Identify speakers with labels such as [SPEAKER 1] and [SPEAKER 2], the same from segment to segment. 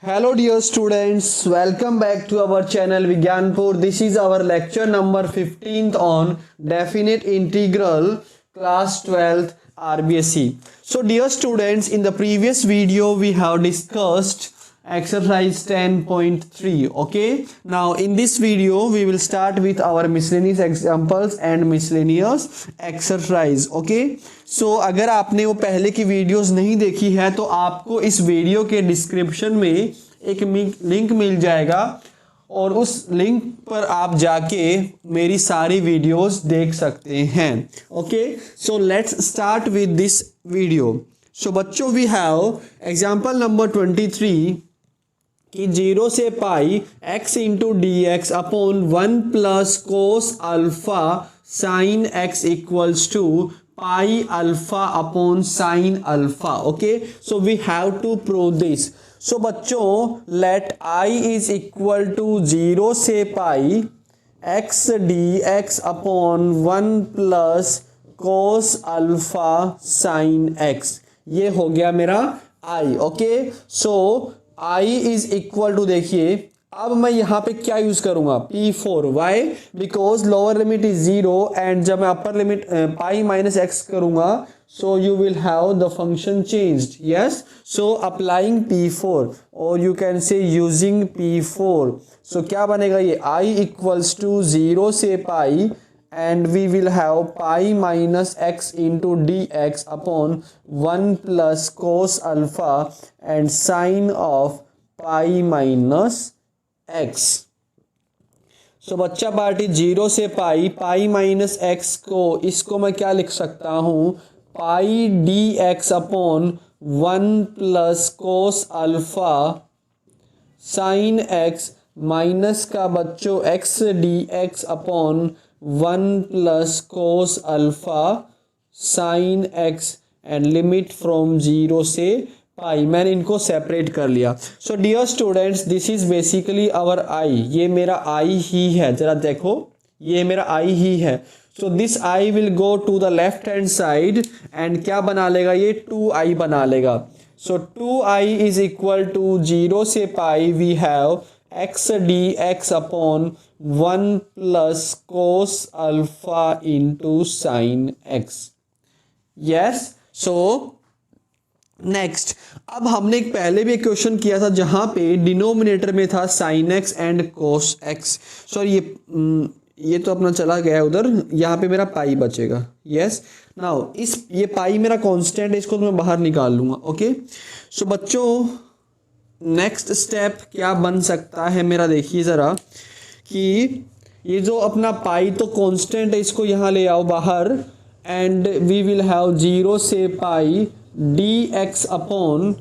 [SPEAKER 1] Hello dear students, welcome back to our channel Vigyanpur. This is our lecture number 15th on definite integral class 12th RBSE. So dear students, in the previous video we have discussed exercise 10.3. okay, now in this video we will start with our miscellaneous examples and miscellaneous exercise. okay, सो अगर आपने वो पहले की videos नहीं देखी है तो आपको इस वीडियो के डिस्क्रिप्शन में एक लिंक मिल जाएगा और उस लिंक पर आप जाके मेरी सारी वीडियोस देख सकते हैं. Okay, so let's start with this video. So बच्चों, वी हैव एग्जांपल नंबर 23 कि 0 से pi x into d x upon 1 plus cos alpha sine x equals to pi alpha upon sin alpha. okay, so we have to prove this. so बच्चों, let I is equal to 0 से pi x dx upon 1 plus cos alpha sin x. ये हो गया मेरा I. Okay, so I is equal to, देखिए अब मैं यहाँ पे क्या यूज करूंगा, P4. Why? Because lower limit is 0 and जब मैं upper limit pi minus x करूंगा so you will have the function changed. Yes, so applying P4 और you can say using P4. So क्या बनेगा ये I इक्वल्स टू 0 से पाई and we will have pi minus x into dx upon 1 plus cos alpha and sine of pi minus x. सो बच्चा party 0 से पाई minus x को, इसको मैं क्या लिख सकता हूँ, pi d x upon 1 plus cos alpha sine x minus का बच्चों x d x upon 1 plus cos alpha sine x and limit from 0 से पाई. मैंने इनको सेपरेट कर लिया. So dear students, this is basically our I. ये मेरा I ही है, जरा देखो ये मेरा आई ही है. So this I will go to the left hand side and क्या बना लेगा, ये 2i बना लेगा. सो 2i इज इक्वल टू 0 से pi we have x d x upon 1 plus cos alpha into sine x. Yes, so next, अब हमने एक पहले भी एक क्वेश्चन किया था जहां पे डिनोमिनेटर में था sign x and cos x. Sorry, ये तो अपना चला गया उधर, यहाँ पे मेरा पाई बचेगा. यस, नाउ ये पाई मेरा कांस्टेंट है, इसको तो मैं बाहर निकाल लूंगा. ओके, सो बच्चों नेक्स्ट स्टेप क्या बन सकता है मेरा, देखिए ज़रा कि ये जो अपना पाई तो कांस्टेंट है, इसको यहाँ ले आओ बाहर एंड वी विल हैव 0 से pi d x upon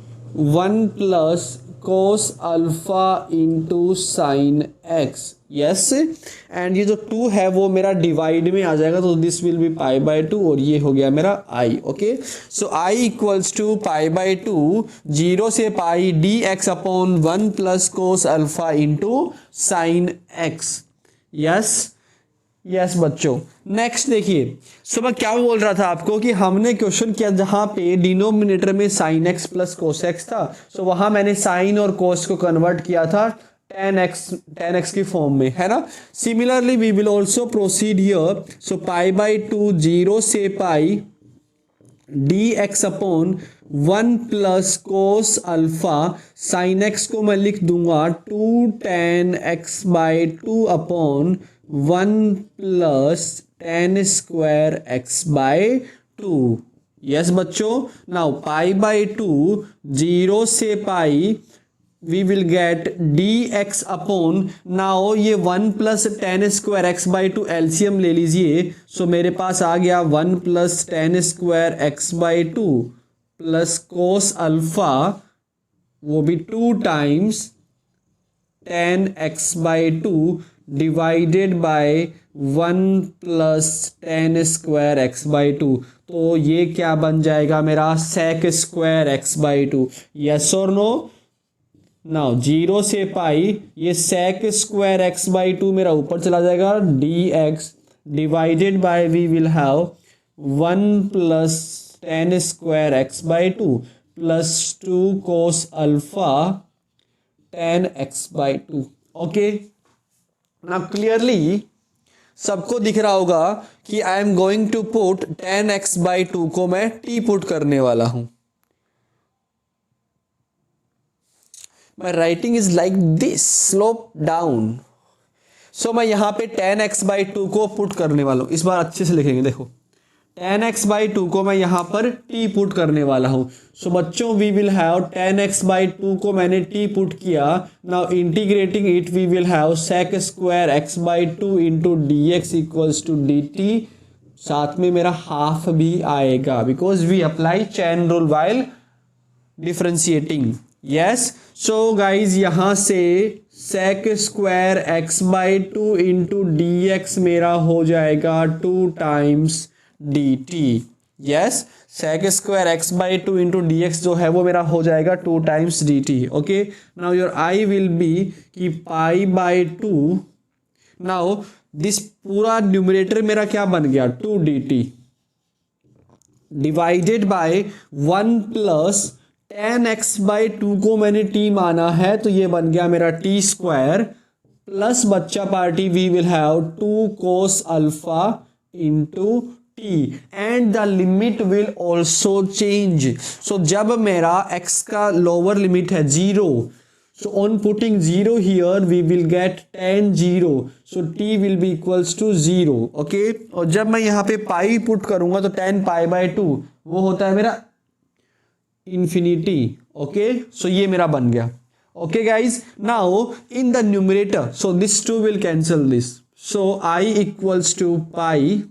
[SPEAKER 1] 1 plus cos alpha into sine x. Yes, and ये जो 2 है वो मेरा डिवाइड में आ जाएगा, तो this will be pi by 2 और ये हो गया मेरा I. Okay, so I equals to pi by 2 0 से pi d x upon 1 plus cos alpha into sine x. Yes yes बच्चों, नेक्स्ट देखिए. सो मैं क्या बोल रहा था आपको कि हमने क्वेश्चन किया जहां पे डिनोमिनेटर में sign x plus cos x था. सो वहां मैंने साइन और कोस को कन्वर्ट किया था tan x की फॉर्म में, है ना. Similarly we will also proceed here. So pi by 2 0 से pi d x upon 1 plus cos alpha sine x को मैं लिख दूंगा 2 tan x by 2 upon 1 plus tan square x by 2. Yes बच्चों, नाउ पाई बाई 2 0 से pi we will get dx upon, now ये 1 plus tan square x by 2 LCM ले लीजिए. सो मेरे पास आ गया 1 plus tan square x by 2 plus cos alpha, वो भी 2 times tan x by 2 divided by 1 plus tan square x by 2. तो ये क्या बन जाएगा मेरा sec square x by 2. Yes और नो? नाउ 0 से पाई ये sec स्क्वायर एक्स बाई 2 मेरा ऊपर चला जाएगा, dx divided by we will have 1 plus tan square x by 2 plus 2 cos alpha 10x/2। Okay, now clearly सबको दिख रहा होगा कि I am going to put 10x/2 को मैं t पुट करने वाला हूं। My writing is like this, slope down. So मैं यहाँ पे 10x/2 को पुट करने वाला हूँ। इस बार अच्छे से लिखेंगे, देखो 10x/2 को मैं यहाँ पर t पुट करने वाला हूँ। सो बच्चों वी विल हैव 10x/2 को मैंने t पुट किया। Now integrating it we will have sec² x/2 into dx equals to dt। साथ में मेरा हाफ भी आएगा because we apply chain rule while differentiating. Yes, so guys यहाँ से sec² x/2 इंटू dx मेरा हो जाएगा 2 times dt। Yes, sec² x/2 into dx जो है वो मेरा हो जाएगा 2 times dt। Okay, now your I will be कि π/2। नाउ दिस पूरा न्यूमरेटर मेरा क्या बन गया 2 dt divided by 1 plus 10x/2 को मैंने t माना है तो ये बन गया मेरा t² प्लस बच्चा party we will have 2 cos alpha into t and the limit will also change. So जब मेरा x का लोअर लिमिट है 0, so on putting 0 here we will get tan 0, so t will be equals to 0। Okay, और जब मैं यहाँ पे पाई put करूंगा तो tan π/2 वो होता है मेरा इंफिनिटी। ओके, सो ये मेरा बन गया। Okay guys, now in the numerator so this 2 will cancel this, so i equals to pi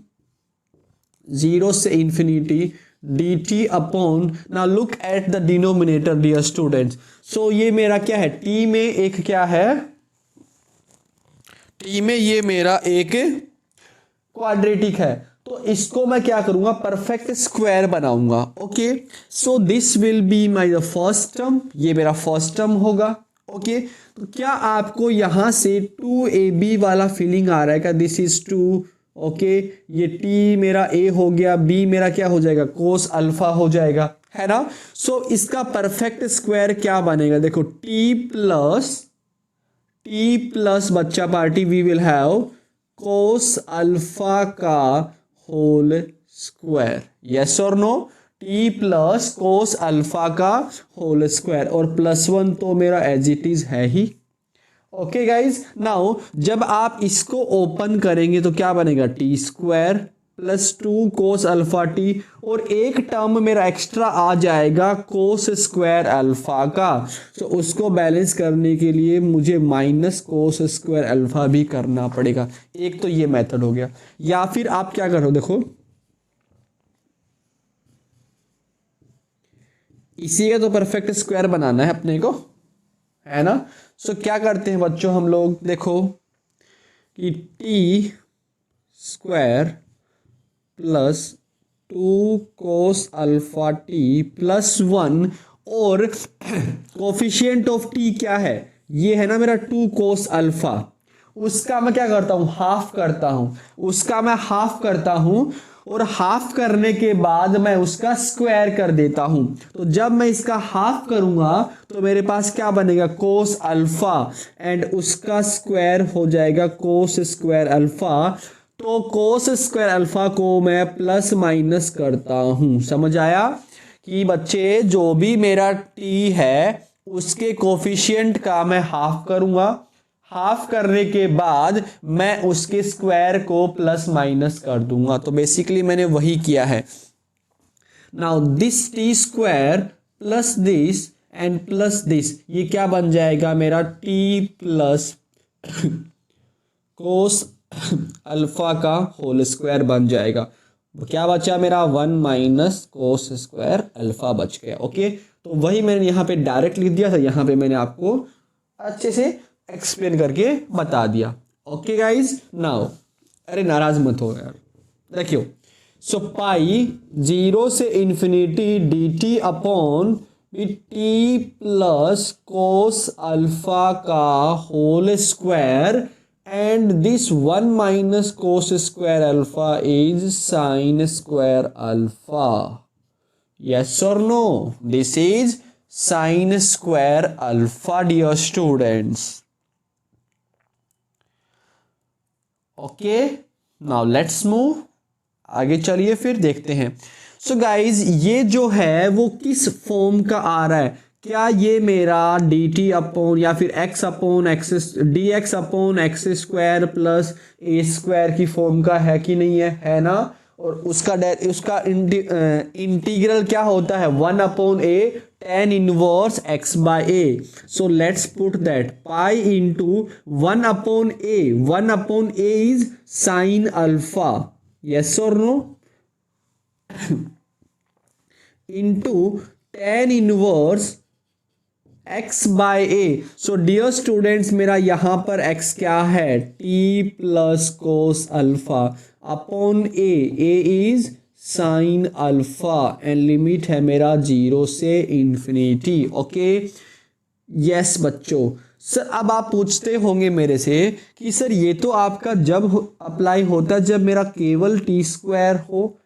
[SPEAKER 1] 0 से infinity dt upon, now look at the denominator dear students. So ये मेरा क्या है, t में एक क्या है, t में ये मेरा एक क्वाड्रेटिक है तो इसको मैं क्या करूंगा परफेक्ट स्क्वायर बनाऊंगा। Okay, so this will be my the first term, ये मेरा फर्स्ट टर्म होगा। ओके, तो क्या आपको यहां से 2ab वाला फीलिंग आ रहा है क्या, दिस इज 2। ओके, ये t मेरा a हो गया, b मेरा क्या हो जाएगा कोस अल्फा हो जाएगा, है ना। सो इसका परफेक्ट स्क्वायर क्या बनेगा, देखो t प्लस बच्चा party we will have cos alpha का होल स्क्वायर। यस और no, t plus cos alpha का होल स्क्वायर और +1 तो मेरा एज इट इज है ही। ओके गाइज, नाउ जब आप इसको ओपन करेंगे तो क्या बनेगा t² plus 2 cos alpha t और एक टर्म मेरा एक्स्ट्रा आ जाएगा कोस स्क्वायर अल्फा का। तो उसको बैलेंस करने के लिए मुझे माइनस कोस स्क्वायर अल्फा भी करना पड़ेगा। एक तो ये मेथड हो गया, या फिर आप क्या करो, देखो इसी का तो परफेक्ट स्क्वायर बनाना है अपने को, है ना। सो क्या करते हैं बच्चों हम लोग, देखो कि t² plus 2 cos alpha t plus 1 और कोफिशिएंट ऑफ t क्या है, ये है ना मेरा 2 कोस अल्फा, उसका मैं क्या करता हूँ हाफ करता हूँ, उसका मैं हाफ करता हूँ और हाफ करने के बाद मैं उसका स्क्वायर कर देता हूं। तो जब मैं इसका हाफ करूंगा तो मेरे पास क्या बनेगा कोस अल्फा एंड उसका स्क्वायर हो जाएगा कोस स्क्वायर अल्फा। तो कोस स्क्वायर अल्फा को मैं प्लस माइनस करता हूं। समझ आया कि बच्चे जो भी मेरा t है उसके कोफिशिएंट का मैं हाफ करूंगा, हाफ करने के बाद मैं उसके स्क्वायर को प्लस माइनस कर दूंगा। तो बेसिकली मैंने वही किया है। Now this t² plus this and plus this, ये क्या बन जाएगा मेरा t प्लस कोस अल्फा का होल स्क्वायर बन जाएगा। क्या बचा मेरा 1 माइनस कोस स्क्वायर अल्फा बच गया। ओके, तो वही मैंने यहाँ पे डायरेक्ट लिख दिया था, यहाँ पे मैंने आपको अच्छे से एक्सप्लेन करके बता दिया। ओके गाइज, नाउ अरे नाराज मत हो यार, देखियो। सो पाई 0 से infinity dt upon t plus cos alpha का whole square and this 1 minus cos square alpha is sine square alpha. Yes और no, this is sine square alpha dear students. Okay, now let's move, आगे चलिए फिर देखते हैं। So guys ये जो है वो किस फॉर्म का आ रहा है, क्या ये मेरा डी टी अपॉन या फिर x upon x d x upon x square plus a square की फॉर्म का है कि नहीं है ना। और उसका इंटीग्रल क्या होता है, 1 upon a tan inverse x by a. So let's put that pi into 1 upon a, 1 upon a is sine alpha, yes और no, into tan inverse x by a. So dear students मेरा यहां पर x क्या है, t plus cos alpha upon a is sine alpha and limit है मेरा 0 से infinity. Okay yes बच्चों। सर अब आप पूछते होंगे मेरे से कि सर ये तो आपका जब अप्लाई होता है जब मेरा केवल टी स्क्वायर हो,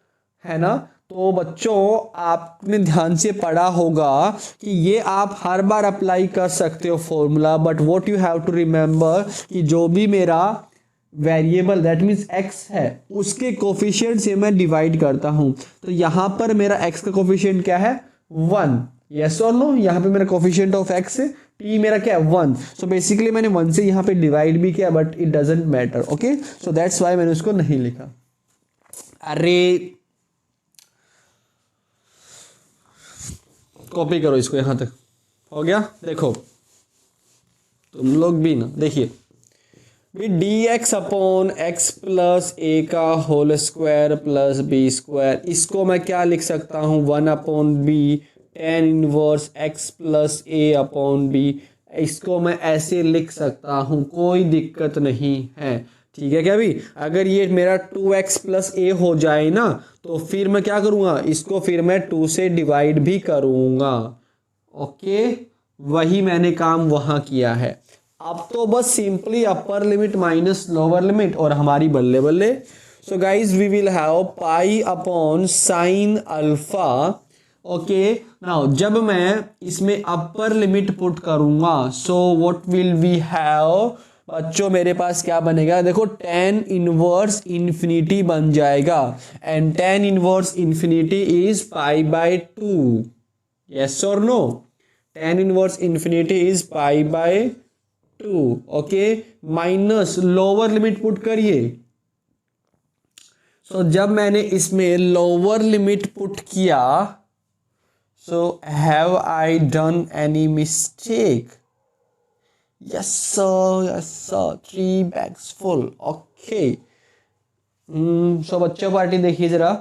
[SPEAKER 1] है ना। तो बच्चों आपने ध्यान से पढ़ा होगा कि ये आप हर बार अप्लाई कर सकते हो formula, but what you have to remember कि जो भी मेरा वेरिएबल दैट मीन्स x है उसके कोफिशिएंट से मैं डिवाइड करता हूं। तो यहां पर मेरा x का कोफिशिएंट क्या है, 1, यस और नो। यहां पे मेरा कोफिशिएंट ऑफ x है, t मेरा क्या है 1। सो बेसिकली मैंने 1 से यहां पे डिवाइड भी किया but it doesn't matter. Okay so that's why मैंने उसको नहीं लिखा। अरे कॉपी करो इसको, यहां तक हो गया। देखो तुम लोग भी ना देखिए, d x upon x plus a का whole square plus b square, इसको मैं क्या लिख सकता हूँ, 1 upon b tan inverse x plus a upon b. इसको मैं ऐसे लिख सकता हूँ, कोई दिक्कत नहीं है, ठीक है क्या भी। अगर ये मेरा 2x प्लस ए हो जाए ना तो फिर मैं क्या करूँगा, इसको फिर मैं 2 से डिवाइड भी करूँगा। ओके वही मैंने काम वहाँ किया है। अब तो बस simply upper limit minus lower limit और हमारी बल्ले बल्ले। So guys we will have pi upon sine alpha. Okay now जब मैं इसमें अपर लिमिट पुट करूंगा so what will we have बच्चों, मेरे पास क्या बनेगा, देखो tan इनवर्स इन्फिनिटी बन जाएगा and tan inverse infinity is pi by 2, yes और no. tan inverse infinity is pi by 2। Okay minus lower limit put करिए। सो जब मैंने इसमें लोअर लिमिट पुट किया so have I done any mistake, yes sir 3 bags full. Okay so बच्चों party देखिए जरा,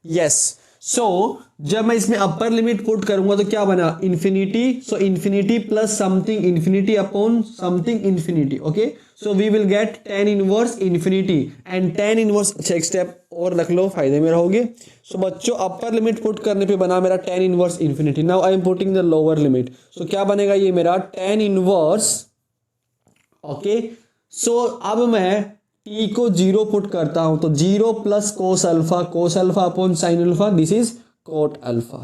[SPEAKER 1] yes. सो जब मैं इसमें अपर लिमिट पुट करूंगा तो क्या बना, infinity. So infinity plus something infinity upon something infinity. Okay so we will get tan inverse infinity and tan inverse. अच्छा एक स्टेप और रख लो, फायदे में रहोगे। सो बच्चों अपर लिमिट पुट करने पे बना मेरा tan inverse infinity. Now I am putting the lower limit. So क्या बनेगा ये मेरा tan इनवर्स। ओके सो अब मैं t को 0 पुट करता हूं तो 0 plus cos alpha upon sine alpha, this is coat alpha,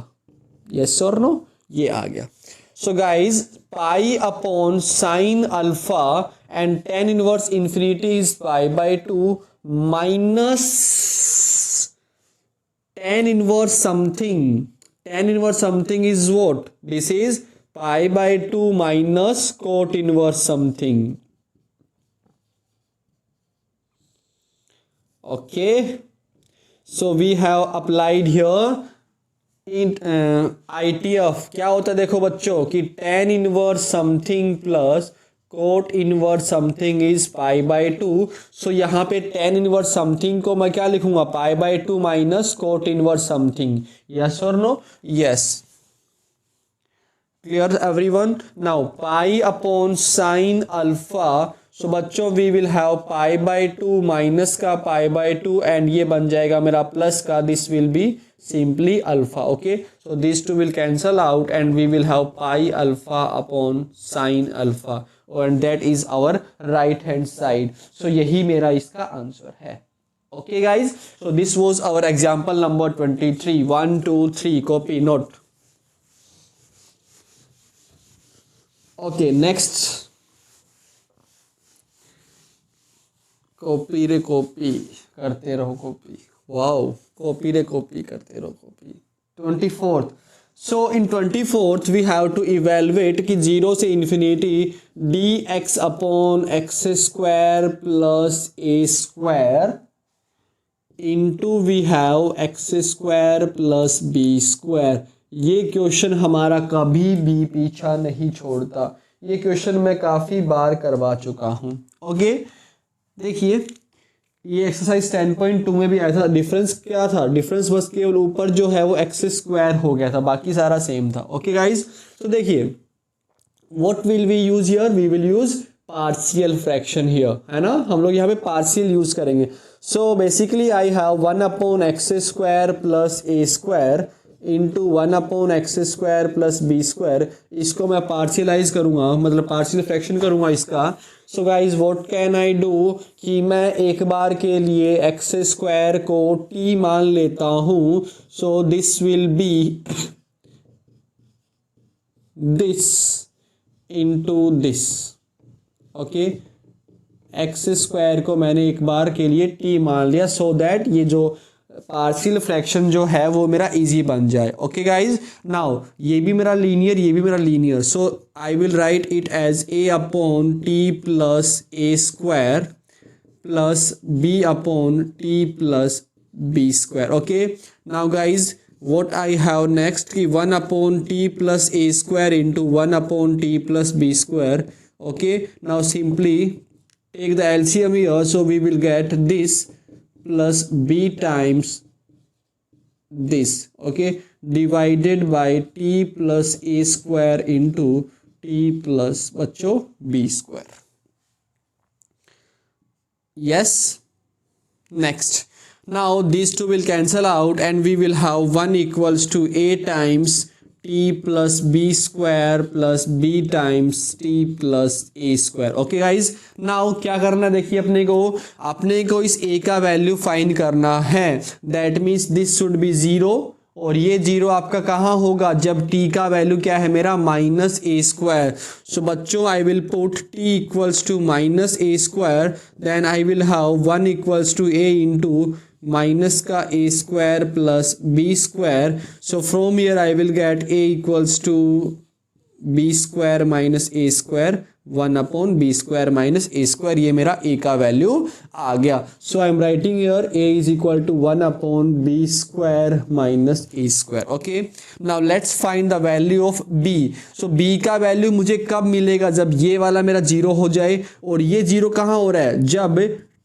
[SPEAKER 1] yes और नो, ये आ गया। So guys pi upon sine alpha and tan inverse infinity is pi by 2 minus tan inverse something is what, this is pi by 2 minus cot inverse something. Okay, so we have applied here in ITF। क्या होता है देखो बच्चों कि tan inverse something plus cot inverse something is pi by 2। So यहाँ पे tan inverse something को मैं क्या लिखूंगा, pi by 2 minus cot inverse something, yes और no, yes. Clear everyone. Now pi upon sine alpha. So बच्चों we will have pi by 2 minus का pi by 2 and ये बन जाएगा मेरा प्लस का, this will be simply alpha. Okay so this 2 will cancel out and we will have pi alpha upon sine alpha. And that is our right hand side. So यही मेरा इसका answer है. Okay guys, so this was our example number 23. 1 2 3 copy note. Okay, next. Copy रे copy करते रहो copy. Wow, copy रे copy करते रहो copy. 24th. So in 24th we have to evaluate कि 0 से infinity dx upon x square plus a square into we have x square plus b square. ये question हमारा कभी भी पीछा नहीं छोड़ता. ये क्वेश्चन मैं काफ़ी बार करवा चुका हूँ. ओके, देखिए ये एक्सरसाइज 10.2 में भी आया था. डिफरेंस क्या था? डिफरेंस बस केवल ऊपर जो है वो एक्स स्क्वायर हो गया था, बाकी सारा सेम था. ओके गाइज, तो देखिए what will we use here? We will use partial fraction here, है ना. हम लोग यहाँ पे पार्शियल यूज करेंगे. So basically I have 1 upon x square plus a square into 1 upon x square plus b square. इसको मैं पार्शियलाइज करूँगा, मतलब पार्शियल फ्रैक्शन करूँगा इसका. So guys what can I do कि मैं एक बार के लिए एक्स स्क्वायर को टी मान लेता हूँ. सो this will be this into this. Okay, x square को मैंने एक बार के लिए टी मान लिया सो दैट ये जो पार्शियल फ्रैक्शन जो है वो मेरा इजी बन जाए. ओके गाइज, नाउ ये भी मेरा लीनियर, ये भी मेरा linear. So I will write it as a upon t plus a square plus b upon t plus b square. Okay, now guys what I have next कि 1 upon t plus a square into 1 upon t plus b square. Okay, now simply take the LCM here, so we will get this plus b times this. Okay, divided by t plus a square into t plus बच्चों b square. Yes, next. Now these two will cancel out and we will have 1 equals to a times t plus b square plus b times t plus a square. Okay guys, now क्या करना है? देखिए अपने को इस a का value find करना है. That means this should be 0 और ये 0 आपका कहाँ होगा? जब t का वैल्यू क्या है मेरा? Minus a square. सो बच्चों I will put t equals to minus a square, then I will have 1 equals to a into minus का a square plus b square. So from here I will get a equals to b square minus a square 1 upon b square minus a square. ये मेरा a का value आ गया. So I am writing here a is equal to 1 upon b square minus a square. Okay, now let's find the value of b. सो b का value मुझे कब मिलेगा? जब ये वाला मेरा 0 हो जाए. और ये 0 कहाँ हो रहा है? जब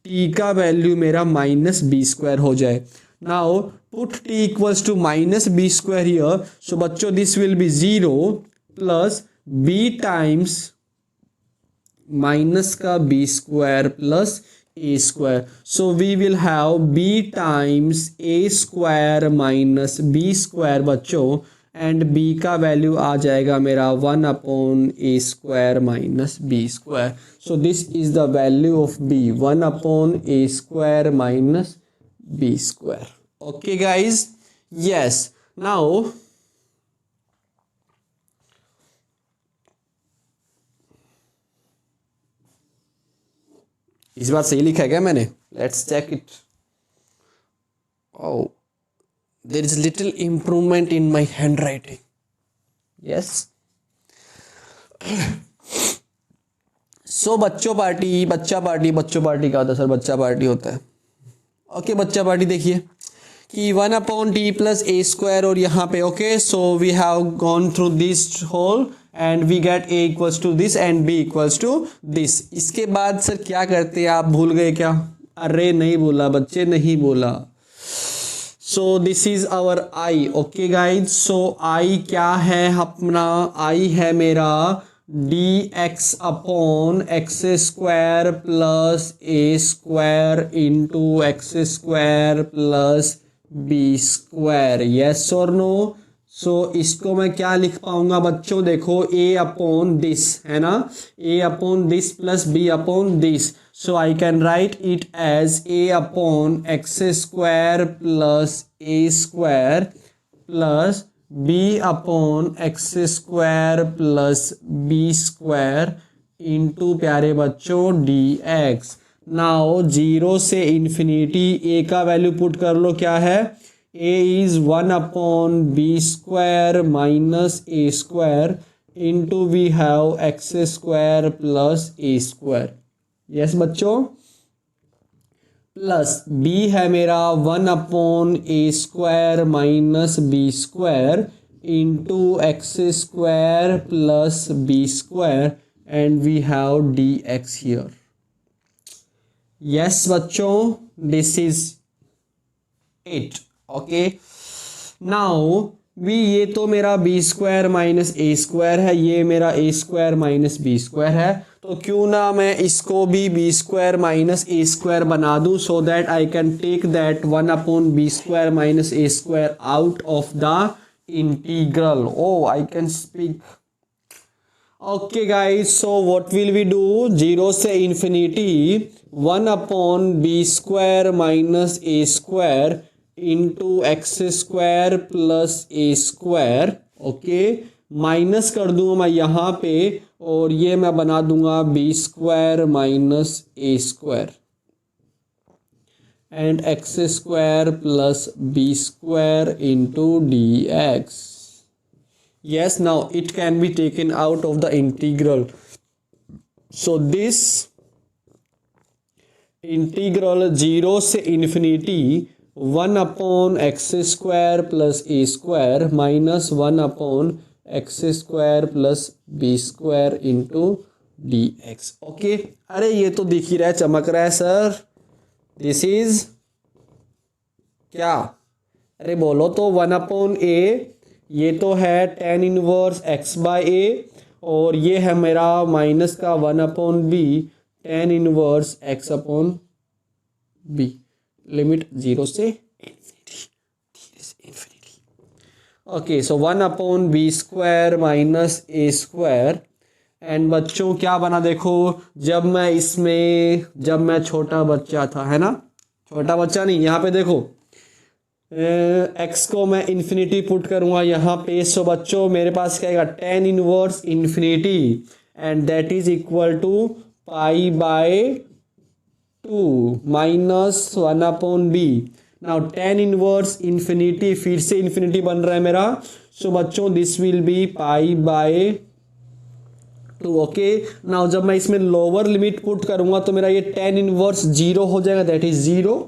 [SPEAKER 1] t का वैल्यू मेरा माइनस बी स्क्वायर हो जाए. Now put t equals to minus b square here. So बच्चों this will be 0 plus b times minus का b square plus a square. So we will have b times a square minus b square बच्चों, and b का value आ जाएगा मेरा 1 upon a square minus b square. So this is the value of b, 1 upon a square minus b square. Okay guys, yes. Now इस बार सही लिखा है क्या मैंने? Let's check it. Oh, there is little improvement in my handwriting. Yes. So बच्चा party क्या होता है सर? बच्चा पार्टी होता है. ओके, बच्चा पार्टी देखिए कि 1 upon t plus a square और यहाँ पे. Okay, so we have gone through this whole and we get a equals to this and b equals to this. इसके बाद सर क्या करते हैं? आप भूल गए क्या? अरे नहीं भूला बच्चे, नहीं भूला. So this is our I. Okay guys, so I क्या है अपना? आई है मेरा d x upon x square plus a square into x square plus b square. Yes और नो? सो इसको मैं क्या लिख पाऊंगा बच्चों, देखो a अपॉन दिस है ना, a upon this plus b upon this, so I can write it as a upon x square plus a square plus b upon x square plus b square into प्यारे बच्चों dx। Now zero से infinity a का value put कर लो, क्या है, a is 1 upon b square minus a square into we have x square plus a square. Yes बच्चों, plus b है मेरा 1 upon a square minus b square into x square plus b square and we have dx here. Yes बच्चों, this is it. Okay, now भी ये तो मेरा b square minus a square है, ये मेरा a square minus b square है, तो क्यों ना मैं इसको भी b square minus a square बना दूं, so that I can take that 1 upon b square minus a square out of the integral. Oh I can speak. Okay guys, so what will we do, zero से infinity 1 upon b square minus a square into x square plus a square. Okay, minus कर दूंगा मैं यहाँ पे और ये मैं बना दूंगा b square minus a square and x square plus b square into d x. Yes, now it can be taken out of the integral. So this integral 0 से infinity 1 upon x square plus a square minus 1 upon x square plus b square into dx. Okay, अरे ये तो दिख ही रहा है, चमक रहा है सर। This is क्या, अरे बोलो तो 1 upon a, ये तो है tan inverse x by a, और ये है मेरा माइनस का 1 upon b tan inverse x upon b, limit 0 से infinity. Okay, so 1 upon b square minus a square and बच्चों क्या बना, देखो जब मैं छोटा बच्चा था, है ना, छोटा बच्चा नहीं, यहाँ पे देखो x को मैं इन्फिनिटी पुट करूँगा यहाँ पे, सो बच्चों मेरे पास क्या आएगा, tan inverse infinity and that is equal to pi by 2 minus 1 upon b. Now tan inverse infinity फिर से इन्फिनिटी बन रहा है मेरा, सो बच्चों this will be pi by 2। Okay, now जब मैं इसमें लोअर लिमिट पुट करूँगा तो मेरा ये tan इनवर्स 0 हो जाएगा, दैट इज 0,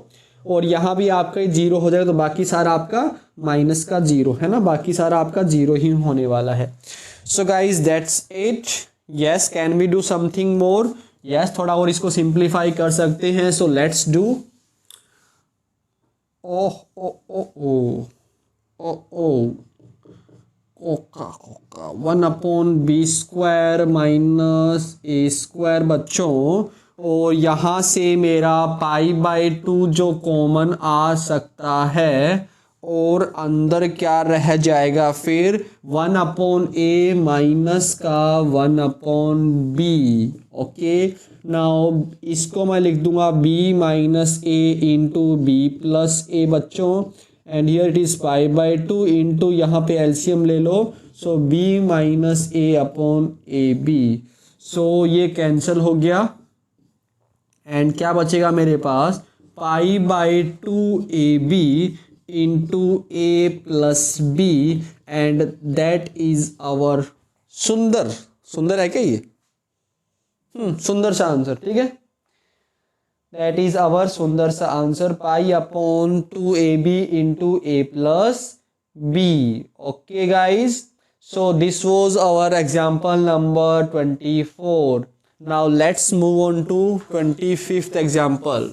[SPEAKER 1] और यहाँ भी आपका 0 हो जाएगा, तो बाकी सारा आपका माइनस का 0 है ना, बाकी सारा आपका 0 ही होने वाला है। So guys that's it. Yes, can we do something more, yes थोड़ा और इसको सिंप्लीफाई कर सकते हैं, सो लेट्स डू। ओह ओ ओ ओ ओ ओ ओका 1 upon b square minus a square बच्चों, और यहाँ से मेरा पाई बाय 2 जो कॉमन आ सकता है, और अंदर क्या रह जाएगा फिर 1 अपॉन ए माइनस का 1 अपॉन बी। ओके, नाउ इसको मैं लिख दूंगा b minus a into b plus a बच्चों, and here it is pi by 2 into यहाँ पे एलसीएम ले लो, सो b minus a upon a b. So ये कैंसिल हो गया एंड क्या बचेगा मेरे पास, pi by 2ab into a plus b, and that is our सुंदर है क्या ये, सुंदर सा आंसर, ठीक है, दैट इज आवर सुंदर सा answer, pi upon 2ab into a plus b. Okay guys, so this was our example number 24. Now let's move on to 25th example.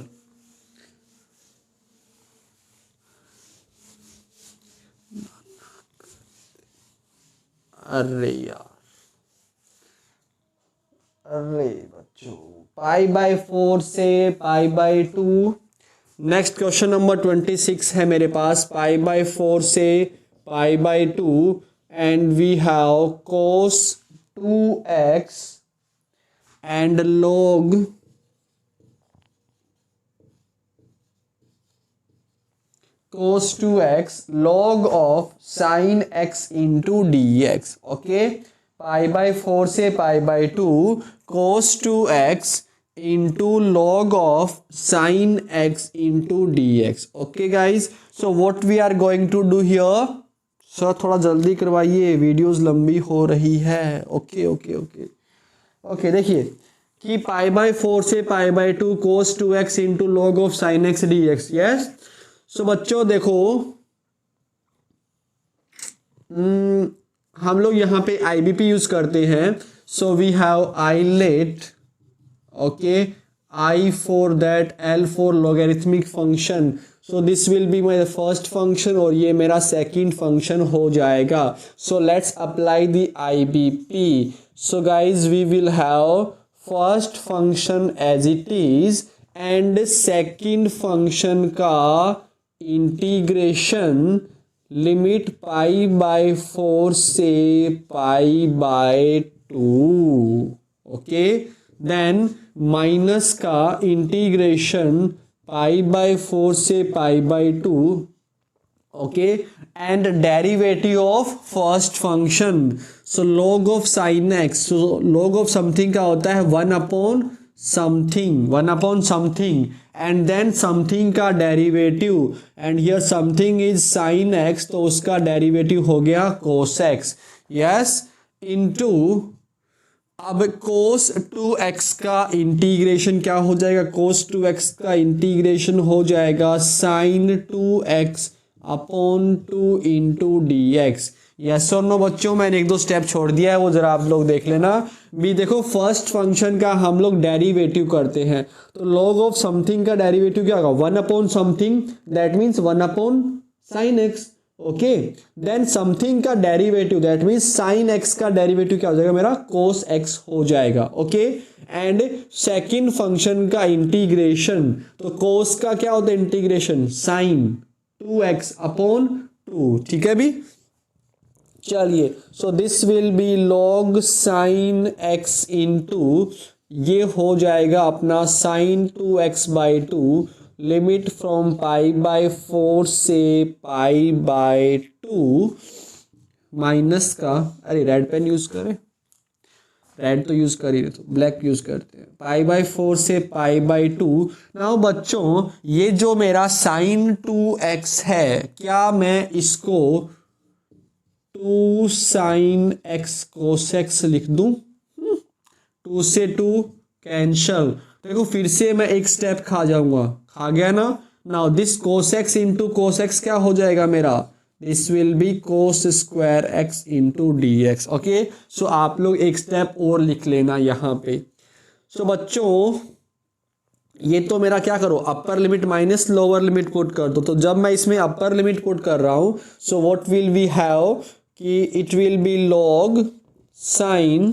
[SPEAKER 1] अरे बच्चों, पाई बाय 4 से pi by 2। Next question number 26 है मेरे पास, pi by 4 से pi by 2 and we have cos 2x and log cos 2x log of sin x into dx. Okay, pi by 4 से pi by 2 cos 2x into log of sin x into dx. Okay guys, so what we are going to do here, sir थोड़ा जल्दी करवाइए, videos लंबी हो रही है. Okay okay okay okay, देखिए कि पाई बाय 4 से pi by 2 cos 2x into log of sin x dx. Yes, so बच्चों देखो हम लोग यहाँ पे IBP यूज करते हैं. So we have ILATE, okay, I for that, L for logarithmic function. So this will be my first function और ये मेरा second function हो जाएगा. So let's apply the IBP. So guys we will have first function as it is and second function का integration limit pi by 4 से pi by 2. Okay, then minus का integration pi by 4 से pi by 2. Okay, and derivative of first function. So log of sine x, so log of something का होता है 1 upon something, 1 upon something, and then something का derivative, and here something is sine x, तो उसका derivative हो गया cos x. Yes, into अब cos 2x का इंटीग्रेशन क्या हो जाएगा, cos 2x का इंटीग्रेशन हो जाएगा sin 2x upon 2 into dx. Yes और नो बच्चों, मैंने 1-2 स्टेप छोड़ दिया है, वो जरा आप लोग देख लेना. भी देखो फर्स्ट फंक्शन का हम लोग डेरिवेटिव करते हैं, तो log ऑफ समथिंग का डेरिवेटिव क्या होगा, 1 अपॉन समथिंग, that means 1 upon sin x. Okay, then something का derivative that means sine x का डेरिवेटिव क्या हो जाएगा मेरा, कोस एक्स हो जाएगा. ओके, एंड सेकंड फंक्शन का इंटीग्रेशन, तो कोस का क्या होता है इंटीग्रेशन, साइन 2x अपॉन 2. ठीक है भी, चलिए, so this will be log sine x into ये हो जाएगा अपना sine 2x by 2, limit from pi by 4 से पाई बाय 2, माइनस का, अरे रेड पेन यूज करें, रेड तो यूज कर ही रहे, तो ब्लैक यूज करते हैं, पाई बाय 4 से पाई बाय 2. नाउ बच्चों ये जो मेरा साइन 2x है, क्या मैं इसको 2 साइन x कोस x लिख दूं, 2 से 2 कैंसल, देखो फिर से मैं एक स्टेप खा जाऊंगा, खा गया ना. Now this cos x into cos x क्या हो जाएगा मेरा, this will be cos square x into d x. Okay, so आप लोग एक स्टेप और लिख लेना यहाँ पे. सो बच्चों ये तो मेरा क्या करो, अपर limit minus lower limit put कर दो. तो जब मैं इसमें अपर लिमिट पुट कर रहा हूँ, so what will we have कि it will be log sine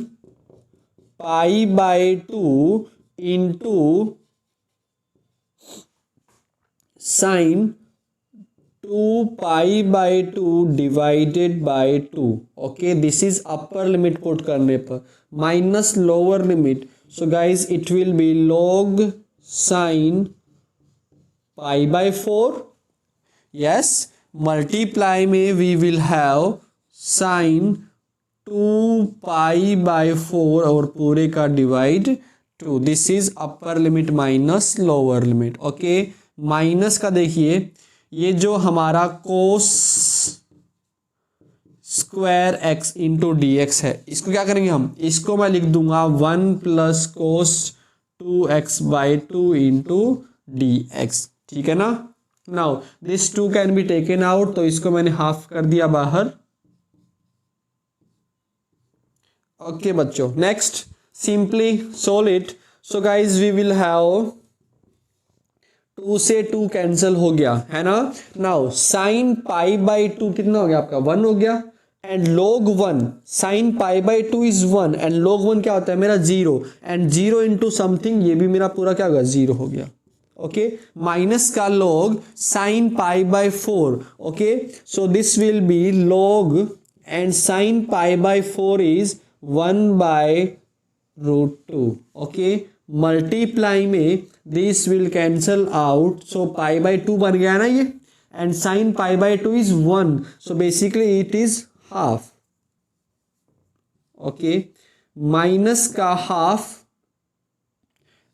[SPEAKER 1] pi by 2 into sin 2 pi by 2 divided by 2. okay, this is upper limit put करने पर, minus lower limit. so guys it will be log sin pi by 4. yes, multiply में we will have sin 2 pi by 4 और पूरे का divide 2. This is upper limit minus lower limit. Okay, minus का देखिए ये जो हमारा कोस square x into d x है, इसको क्या करेंगे हम, इसको मैं लिख दूंगा 1 plus cos 2x by 2 into d x. ठीक है ना. Now this 2 can be taken out, तो इसको मैंने हाफ कर दिया बाहर. ओके बच्चों, next simply solve it. so guys we will have 2 से 2 कैंसिल हो गया है ना. नाउ साइन पाई बाई 2 कितना हो गया आपका, 1 हो गया, and log 1 sign pi by 2 is 1 and log 1 क्या होता है मेरा 0, एंड 0 इंटू समथिंग, ये भी मेरा पूरा क्या होगा 0 हो गया. ओके, माइनस का log sin pi by 4. Okay, so this will be log and sin pi by 4 is 1 by root 2. Okay, multiply में this will cancel out, so pi by 2 बन गया ना ये, and sine pi by 2 is 1, so basically it is half. Okay, minus का half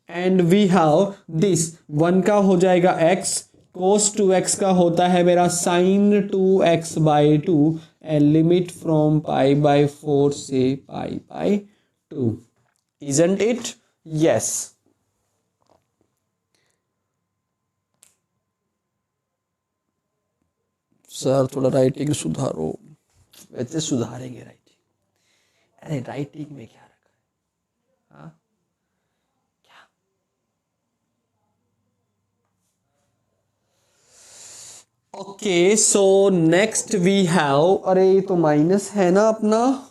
[SPEAKER 1] and we have this 1 का हो जाएगा x, cos 2x का होता है मेरा sin 2x by 2 and limit from pi by 4 से pi by 2. Isn't it? Yes. Sir थोड़ा राइटिंग सुधारो. वैसे सुधारेंगे राइटिंग. अरे राइटिंग में क्या रखा है? हाँ क्या? Okay, so next we have, अरे ये तो माइनस है ना अपना.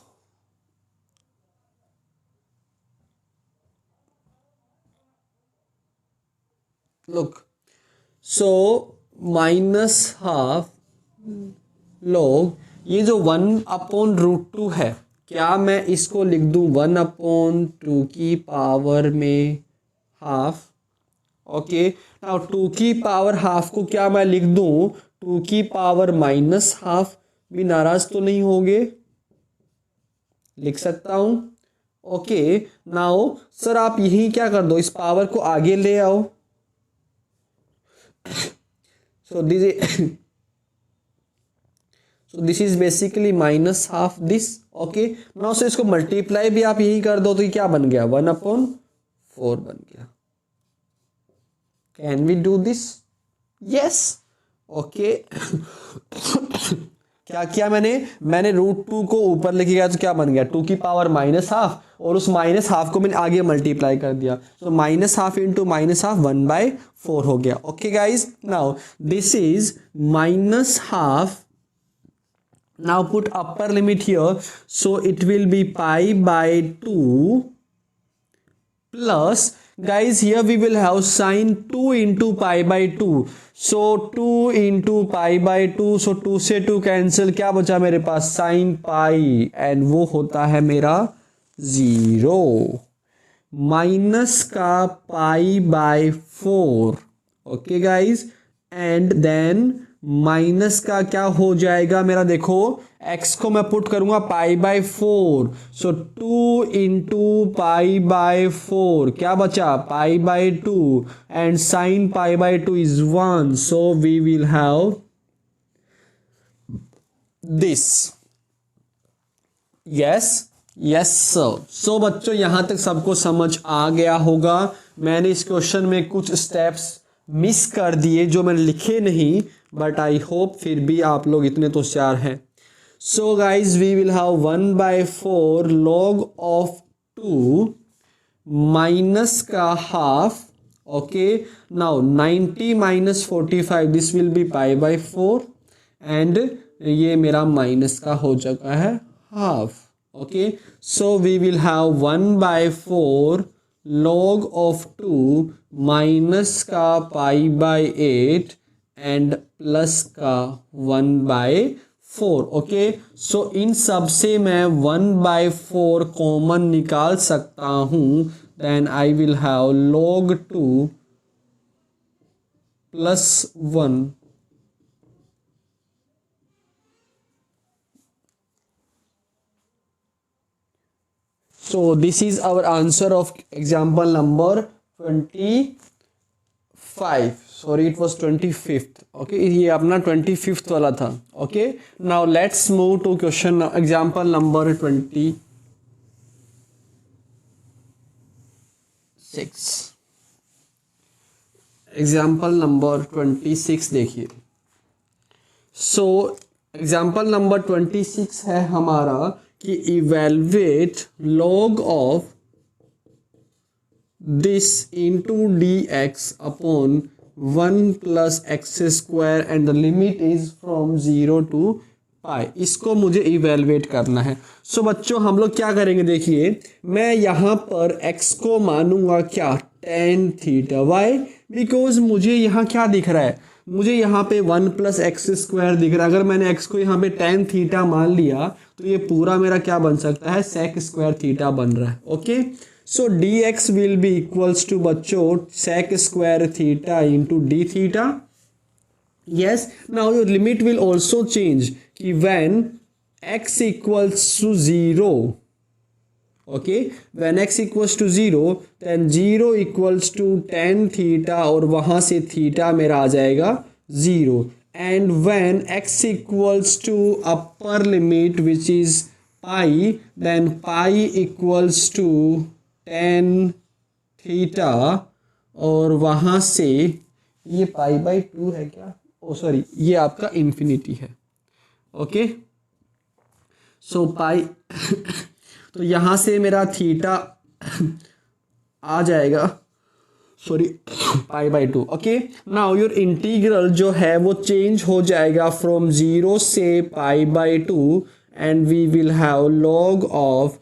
[SPEAKER 1] Look, so minus half log, ये जो 1 अपॉन रूट 2 है, क्या मैं इसको लिख दूं 1 अपॉन 2 की पावर में हाफ. ओके, नाउ 2 की पावर हाफ को क्या मैं लिख दूं 2 की पावर माइनस हाफ. भी नाराज तो नहीं होगे, लिख सकता हूं. ओके, नाउ सर आप यही क्या कर दो, इस पावर को आगे ले आओ. so this is basically minus half this. okay, now so इसको मल्टीप्लाई भी आप यही कर दो तो ये क्या बन गया 1 अपॉन 4 बन गया. Can we do this? Yes. Okay, क्या किया मैंने रूट 2 को ऊपर लेके गया तो क्या बन गया 2 की पावर माइनस हाफ, और उस माइनस हाफ को मैंने आगे मल्टीप्लाई कर दिया, तो minus half into minus half 1 by 4 हो गया. Okay guys, now this is minus half. Now put upper limit here, so it will be pi by 2 plus, guys here we will have sin 2 into pi by 2, so 2 into pi by 2, so 2 से 2 cancel, क्या बचा मेरे पास sin pi, and वो होता है मेरा 0. Minus का pi by 4. Okay guys, and then minus का क्या हो जाएगा मेरा, देखो x को मैं पुट करूंगा pi by 4, so 2 into pi by 4, क्या बचा pi by 2, and sine pi by 2 is 1, so we will have this. Yes yes sir. So बच्चों यहां तक सबको समझ आ गया होगा. मैंने इस क्वेश्चन में कुछ स्टेप्स मिस कर दिए जो मैंने लिखे नहीं, बट आई होप फिर भी आप लोग इतने तो होशियार हैं. So guys we will have 1 by 4 log of 2 minus का half. Okay, now 90 minus 45, this will be pi by 4, and ये मेरा माइनस का हो चुका है half. Okay, so we will have 1 by 4 log of 2 minus का पाई बाय 8 एंड प्लस का 1 by 4. Okay, सो इन सब से मैं 1 बाय 4 कॉमन निकाल सकता हूं. Then I will have log 2 plus 1. So this is our answer of example number 25. Sorry, it was 25th. Okay, ये अपना 25th वाला था. Okay, now let's move to question example number 26. Example number 26 देखिए. So example number 26 है हमारा कि evaluate log of this into dx upon 1 plus x square and the limit is from 0 to pi. इसको मुझे evaluate करना है. सो बच्चों हम लोग क्या करेंगे, देखिए मैं यहाँ पर x को मानूंगा क्या tan थीटा। वाई? बिकॉज मुझे यहाँ क्या दिख रहा है, मुझे यहाँ पे 1 प्लस एक्स स्क्वायर दिख रहा है। अगर मैंने x को यहाँ पे tan थीटा मान लिया तो ये पूरा मेरा क्या बन सकता है, sec स्क्वायर थीटा बन रहा है। Okay, so dx will be equals to बच्चों sec square theta into d theta. Yes, now your limit will also change कि when x equals to 0, okay, when x equals to 0 then 0 equals to tan theta और वहाँ से theta मेरा आ जाएगा 0, and when x equals to upper limit which is pi then pi equals to tan theta और वहाँ से ये पाई by 2 है क्या, ओ सॉरी ये आपका इन्फिनिटी है। ओके, सो पाई तो यहाँ से मेरा थीटा आ जाएगा, sorry pi by 2। Okay, now your integral जो है वो चेंज हो जाएगा फ्रॉम 0 से pi by 2 and we will have log of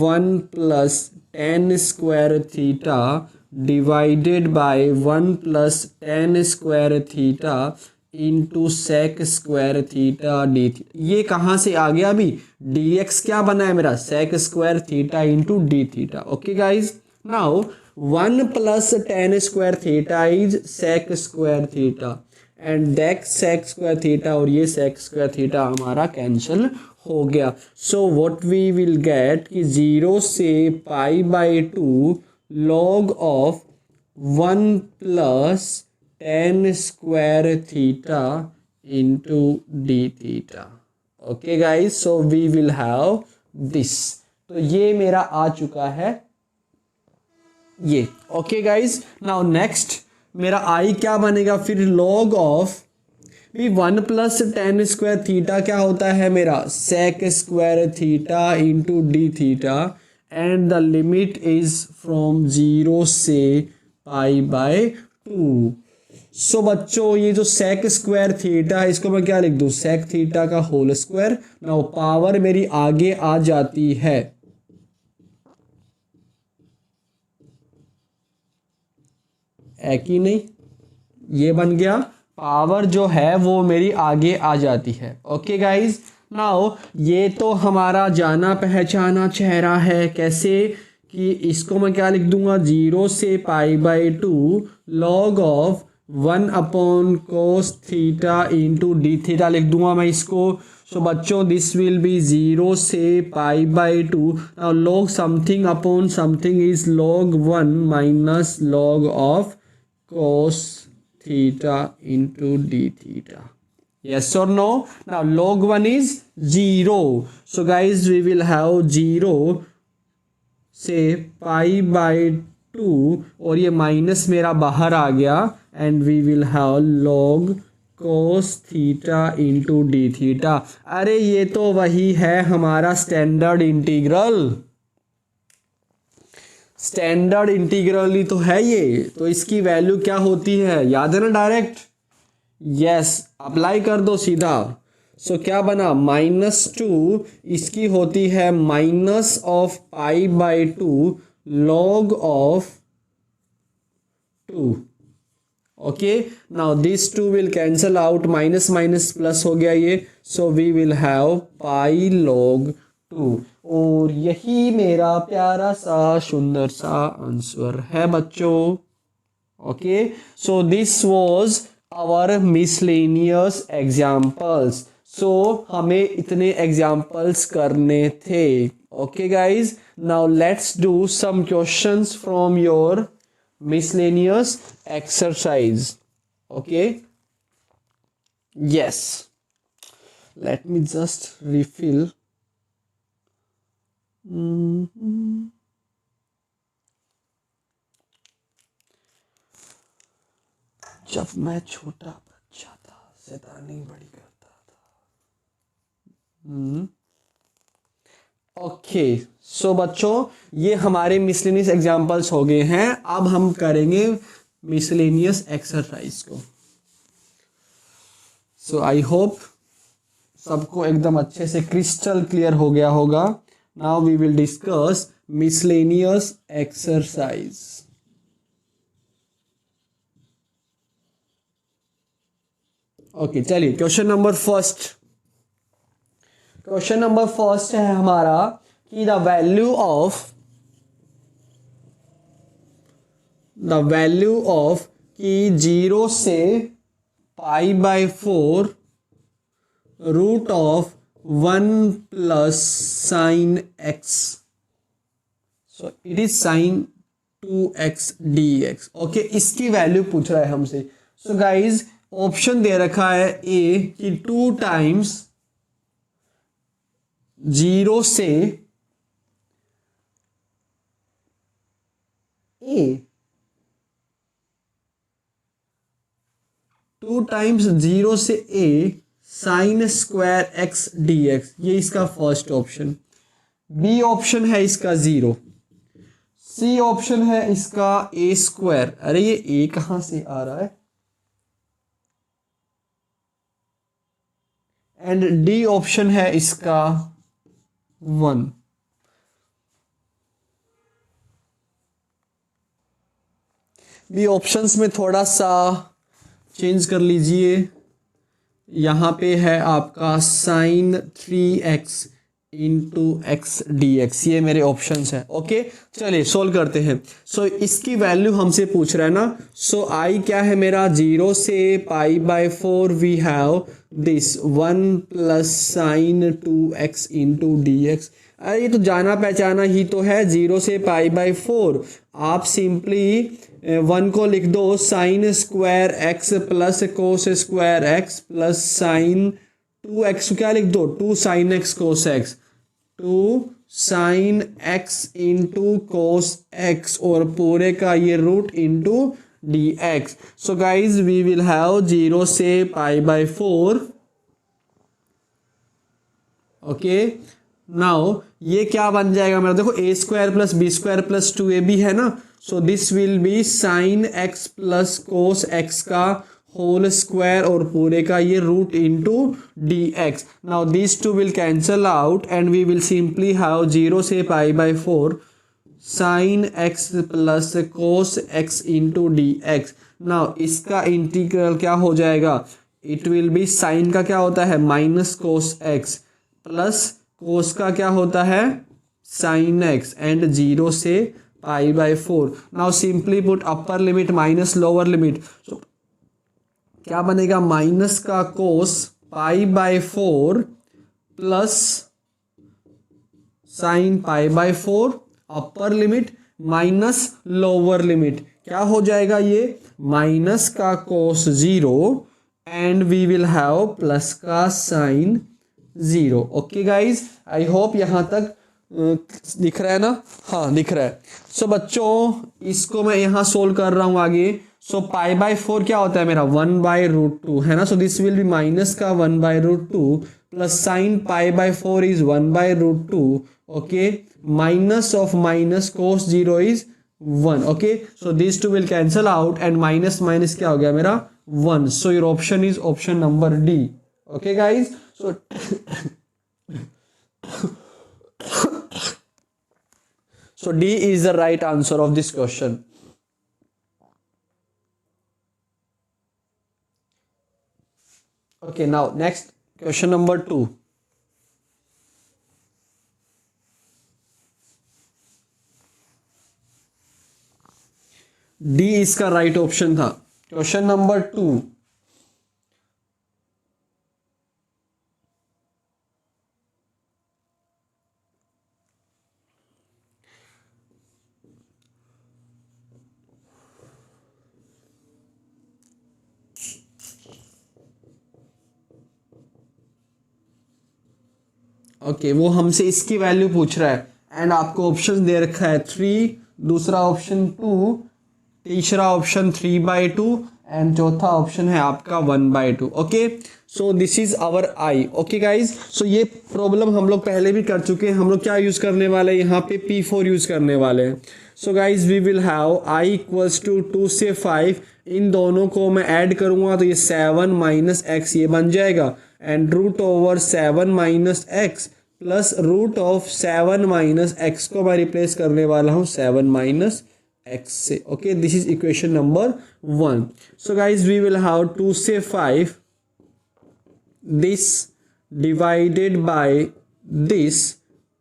[SPEAKER 1] 1 plus tan square theta divided by 1 plus tan square theta into sec square theta d theta. ये कहाँ से आ गया अभी, dx क्या बना है मेरा, sec square theta into d theta. Okay guys, now 1 plus tan square theta is sec square theta and that sec square theta और ये सेक स्क्वायर थीटा हमारा कैंसिल हो गया। So what we will get कि 0 से pi by 2 log of 1 plus tan square theta into d theta. Okay guys, so we will have this. तो ये मेरा आ चुका है ये। ओके गाइज, नाउ नेक्स्ट मेरा आई क्या बनेगा फिर, log ऑफ भी 1 प्लस tan स्क्वायर थीटा क्या होता है मेरा, sec square theta into d theta and the limit is from 0 से पाई बाय 2। सो बच्चों ये जो सेक स्क्वायर थीटा है इसको मैं क्या लिख दूं, सेक थीटा का होल स्क्वायर। नाउ पावर मेरी आगे आ जाती है, है कि नहीं, ये बन गया, पावर जो है वो मेरी आगे आ जाती है। ओके गाइज, नाउ ये तो हमारा जाना पहचाना चेहरा है, कैसे कि इसको मैं क्या लिख दूंगा, 0 से pi by 2 log of 1 upon cos theta into d theta लिख दूंगा मैं इसको। सो बच्चों दिस विल बी 0 से pi by 2, now log something upon something is log 1 minus log of cos theta into d theta. Yes or no? Now log 1 is 0. So guys we will have 0 से pi by 2 और ये minus मेरा बाहर आ गया and we will have log cos theta into d theta. अरे ये तो वही है हमारा स्टैंडर्ड इंटीग्रल, स्टैंडर्ड इंटीग्रल ही तो है ये। तो इसकी वैल्यू क्या होती है, याद है ना डायरेक्ट, यस अप्लाई कर दो सीधा। सो क्या बना, -2 इसकी होती है minus of pi by 2 log of 2। Okay, now this 2 will cancel out, minus minus plus हो गया ये, so we will have pi log 2 और यही मेरा प्यारा सा सुंदर सा आंसर है बच्चों। Okay, so this was our miscellaneous examples. So हमें इतने एग्जाम्पल्स करने थे। Okay guys, now let's do some questions from your miscellaneous exercise. Okay, yes, let me just refill. जब मैं छोटा बच्चा था शैतानी बड़ी करता था। ओके, सो बच्चों ये हमारे मिसलेनियस एग्जाम्पल्स हो गए हैं। अब हम करेंगे मिसलेनियस एक्सरसाइज को। सो आई होप सबको एकदम अच्छे से क्रिस्टल क्लियर हो गया होगा। Now we will discuss miscellaneous exercise. Okay चलिए क्वेश्चन नंबर फर्स्ट है हमारा कि द वैल्यू ऑफ कि 0 से π/4 root of 1 plus sine x, so it is sine 2x dx। Okay इसकी वैल्यू पूछ रहा है हमसे। सो गाइज ऑप्शन दे रखा है ए कि 2 टाइम्स 0 से a, 2 टाइम्स 0 से a sine square x dx, ये इसका फर्स्ट ऑप्शन। बी ऑप्शन है इसका 0। सी ऑप्शन है इसका a स्क्वायर, अरे ये a कहां से आ रहा है, एंड डी ऑप्शन है इसका 1। बी ऑप्शंस में थोड़ा सा चेंज कर लीजिए, यहाँ पे है आपका sine 3x into x d x, ये मेरे ऑप्शंस हैं। ओके चलिए सोल्व करते हैं। सो इसकी वैल्यू हमसे पूछ रहा है ना। सो आई क्या है मेरा, 0 से π/4 we have this 1 plus sine 2x into d x. अरे ये तो जाना पहचाना ही तो है, 0 से π/4 आप सिंपली 1 को लिख दो sine square x plus cos square x plus sine 2x, क्या लिख दो 2 sine x cos x, 2 sine x into cos x और पूरे का ये root into d x. So guys we will have 0 से π/4। ओके नाउ ये क्या बन जाएगा मेरा, देखो a square plus b square plus 2ab है ना। So this will be sine x plus cos x का होल स्क्वायर और पूरे का ये root into d x. Now this two will cancel out and we will simply have 0 से π/4 sine x plus cos x into d x. Now इसका integral क्या हो जाएगा, इट विल बी साइन का क्या होता है माइनस कोस एक्स प्लस कोस का क्या होता है साइन एक्स एंड 0 से π/4। Now simply put upper limit minus lower limit, so क्या बनेगा माइनस का cos π/4 plus sine π/4 upper limit minus lower limit, क्या हो जाएगा ये माइनस का cos 0 and we will have plus का sine 0। Okay guys I hope यहाँ तक दिख रहा है ना, हाँ दिख रहा है। सो बच्चों इसको मैं यहाँ सोल्व कर रहा हूँ आगे। सो π/4 क्या होता है मेरा 1/√2 है ना। So this will be minus का 1/√2 plus sine π/4 is 1/√2। Okay minus of minus cos 0 is 1। Okay so this two will cancel out and minus minus क्या हो गया मेरा 1। So your option is option number D. Okay guys so D is the right answer of this question. Okay, now next question number 2. D इसका right option था। Question number 2. Okay वो हमसे इसकी value पूछ रहा है एंड आपको option दे रखा है 3, दूसरा ऑप्शन 2, तीसरा ऑप्शन 3/2 एंड चौथा ऑप्शन है आपका 1/2। Okay so this is our I. Okay guys so ये प्रॉब्लम हम लोग पहले भी कर चुके हैं। हम लोग क्या यूज़ करने वाले हैं यहाँ पे P4 यूज़ करने वाले हैं। So guys we will have i equals to 2 से 5, इन दोनों को मैं ऐड करूँगा तो ये 7 माइनस एक्स ये बन जाएगा and root over 7 minus x plus root of 7 minus x को मैं रिप्लेस करने वाला हूँ 7 माइनस एक्स से। Okay this is equation number 1। So guys we will have 2 से 5 this divided by this,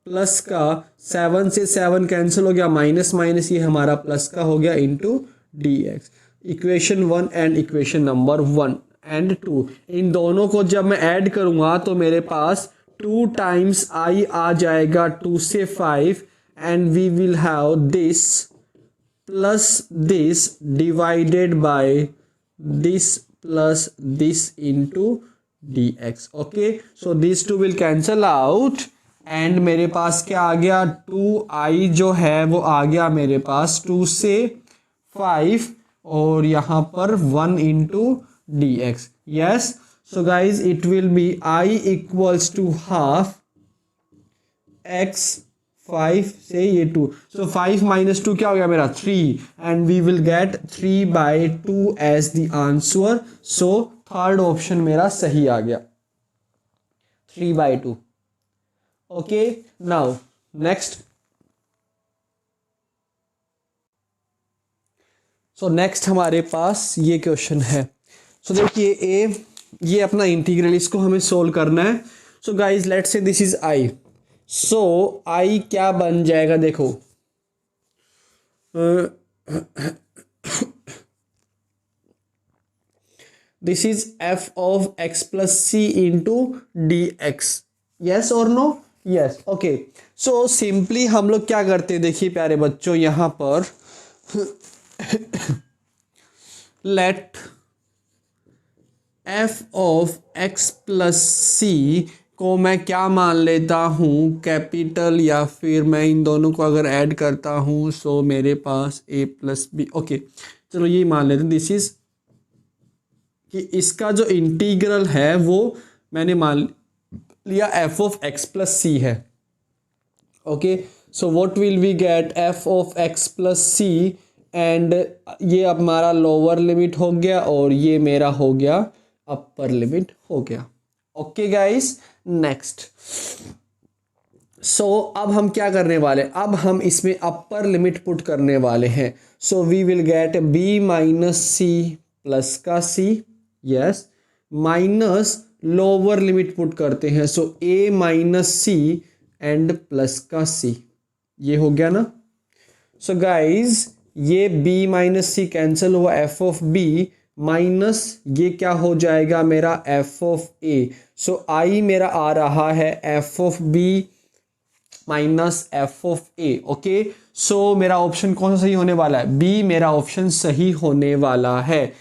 [SPEAKER 1] plus का 7 से 7 कैंसिल हो गया, माइनस माइनस ये हमारा प्लस का हो गया, into d x. Equation 1 and equation number 1 and 2, इन दोनों को जब मैं ऐड करूँगा तो मेरे पास 2 टाइम्स आई आ जाएगा 2 से 5, and we will have this plus this divided by this plus this into d x. Okay, so this two will cancel out and मेरे पास क्या आ गया, 2i जो है वो आ गया मेरे पास 2 से 5 और यहाँ पर 1 into d x. Yes, so guys it will be i equals to half x 5 से ये 2, सो 5 माइनस 2 क्या हो गया मेरा 3, and we will get 3/2 as the answer. So third option मेरा सही आ गया, 3/2। Okay, now next. So next हमारे पास ये क्वेश्चन है। सो देखिए ये अपना इंटीग्रल, इसको हमें सोल्व करना है। So guys let's say this is i, so i क्या बन जाएगा, देखो this is f of x plus c into d x. Yes और no? Yes. Okay, so simply हम लोग क्या करते हैं, देखिए प्यारे बच्चों, यहां पर let f of x plus c को मैं क्या मान लेता हूँ, कैपिटल, या फिर मैं इन दोनों को अगर ऐड करता हूँ सो मेरे पास a प्लस बी। ओके, चलो ये मान लेते हैं, दिस इज कि इसका जो इंटीग्रल है वो मैंने मान लिया f of x plus c है। Okay, so what will we get, f of x plus c, and ये अब हमारा लोअर लिमिट हो गया और ये मेरा हो गया अपर लिमिट हो गया। Okay guys, next. सो अब हम क्या करने वाले, अब हम इसमें अपर लिमिट पुट करने वाले हैं। So we will get b minus c plus का c, yes, minus lower limit put करते हैं, so a minus c and plus का c, ये हो गया ना। सो गाइज ये b माइनस सी कैंसिल हुआ, f ऑफ b माइनस ये क्या हो जाएगा मेरा f ऑफ a। सो i मेरा आ रहा है f of b minus f of a। Okay, so मेरा ऑप्शन कौन सा सही होने वाला है, b मेरा ऑप्शन सही होने वाला है।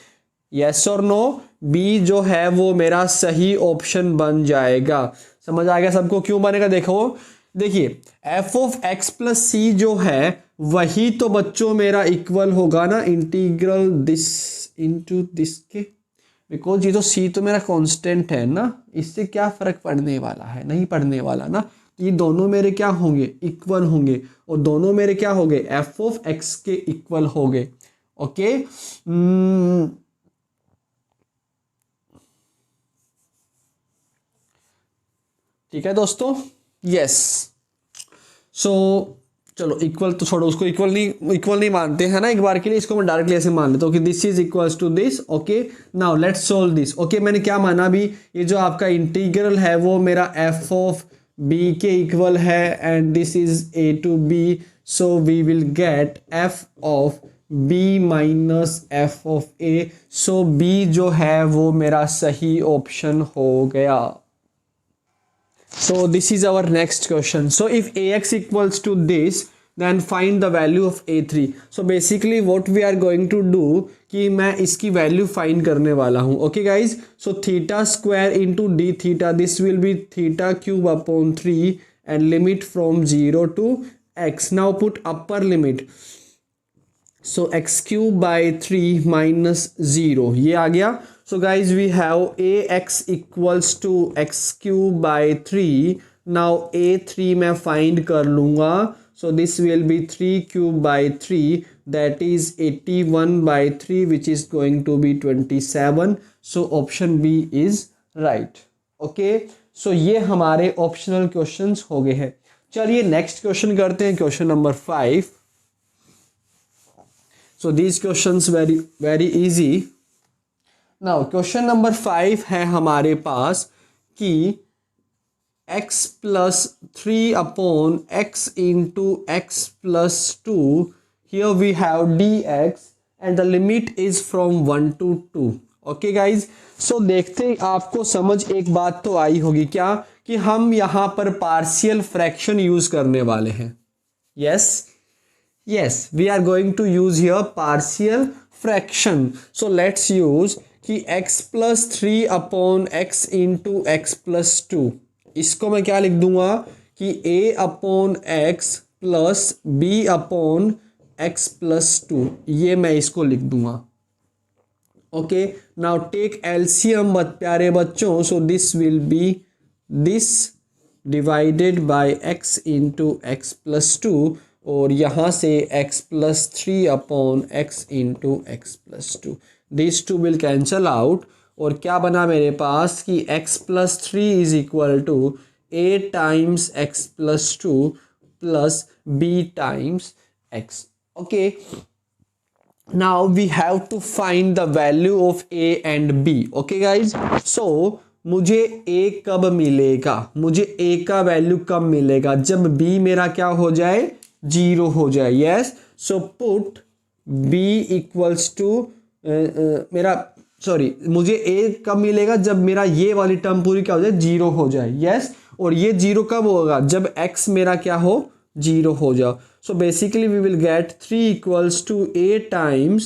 [SPEAKER 1] यस और नो? b जो है वो मेरा सही ऑप्शन बन जाएगा। समझ आ गया सबको क्यों बनेगा? देखो देखिए f ऑफ x प्लस सी जो है वही तो बच्चों मेरा इक्वल होगा ना इंटीग्रल दिस इनटू दिस के, बिकॉज ये तो c तो मेरा कांस्टेंट है ना, इससे क्या फर्क पड़ने वाला है, नहीं पड़ने वाला ना। ये दोनों मेरे क्या होंगे, इक्वल होंगे, और दोनों मेरे क्या हो गए, f ऑफ x के इक्वल हो गए। ओके, ठीक है दोस्तों। यस, सो चलो इक्वल तो छोड़ो, उसको इक्वल नहीं मानते हैं ना एक बार के लिए, इसको मैं डायरेक्टली ऐसे मान लेता हूँ कि this is equals to this. Okay, now let's solve this. Okay, मैंने क्या माना अभी, ये जो आपका इंटीग्रल है वो मेरा f ऑफ b के इक्वल है, and this is a to b, so we will get f of b minus f of a। So b जो है वो मेरा सही ऑप्शन हो गया। So this is our next question. So if ax equals to this, then find the value of a3. So basically what we are going to do कि मैं इसकी वैल्यू फाइंड करने वाला हूँ। Okay guys, so theta square into d theta, this will be theta cube upon 3 and limit from 0 to x. Now put upper limit, so x cube by 3 minus 0, ये आ गया। So guys, we have ax equals to x cube by 3. Now a3 मैं find कर लूँगा. So this will be 3 cube by 3, that is 81 by 3, which is going to be 27. So option B is right. Okay. So ये हमारे optional questions हो गए हैं। चलिए next question करते हैं, question number 5. So these questions very easy. Now question number 5 है हमारे पास कि x plus 3 upon x into x plus 2, here we have dx and the limit is from 1 to 2. Okay guys, सो देखते हैं, आपको समझ एक बात तो आई होगी क्या, कि हम यहाँ पर पार्शियल फ्रैक्शन यूज करने वाले हैं. yes, we are going to use here partial fraction. So let's use कि x plus 3 upon x into x plus 2, इसको मैं क्या लिख दूंगा कि a upon x plus b upon x plus 2, ये मैं इसको लिख दूंगा. ओके, नाउ टेक एलसीएम प्यारे बच्चों. So this will be this divided by x into x plus 2, और यहाँ से x plus 3 upon x into x plus 2. This two will cancel out, और क्या बना मेरे पास कि x plus 3 is equal to a times x plus 2 plus b times x. Okay, now we have to find the value of a and b. okay guys, so मुझे a कब मिलेगा, मुझे a का वैल्यू कब मिलेगा, जब b मेरा क्या हो जाए, 0 हो जाए. yes, so put b equals to मेरा मुझे a कब मिलेगा, जब मेरा ये वाली टर्म पूरी क्या हो जाए, 0 हो जाए. yes, और ये 0 कब होगा, जब x मेरा क्या हो, 0 हो जाओ. So basically we will get 3 equals to a times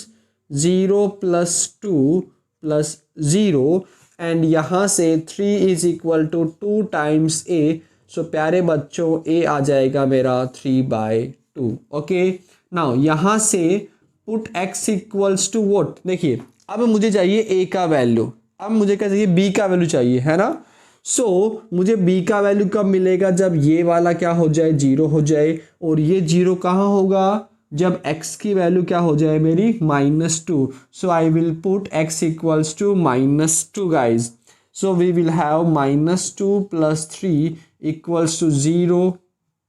[SPEAKER 1] 0 plus 2 plus 0, and यहाँ से 3 is equal to 2 times a. So प्यारे बच्चों a आ जाएगा मेरा 3/2. ओके, नाउ यहाँ से put x equals to what, देखिए अब मुझे चाहिए a का वैल्यू, अब मुझे क्या चाहिए, b का वैल्यू चाहिए, है ना. सो मुझे b का वैल्यू कब मिलेगा, जब ये वाला क्या हो जाए, 0 हो जाए, और ये 0 कहाँ होगा, जब x की वैल्यू क्या हो जाए मेरी, -2. So I will put x equals to -2 guys. So we will have -2 plus 3 equals to 0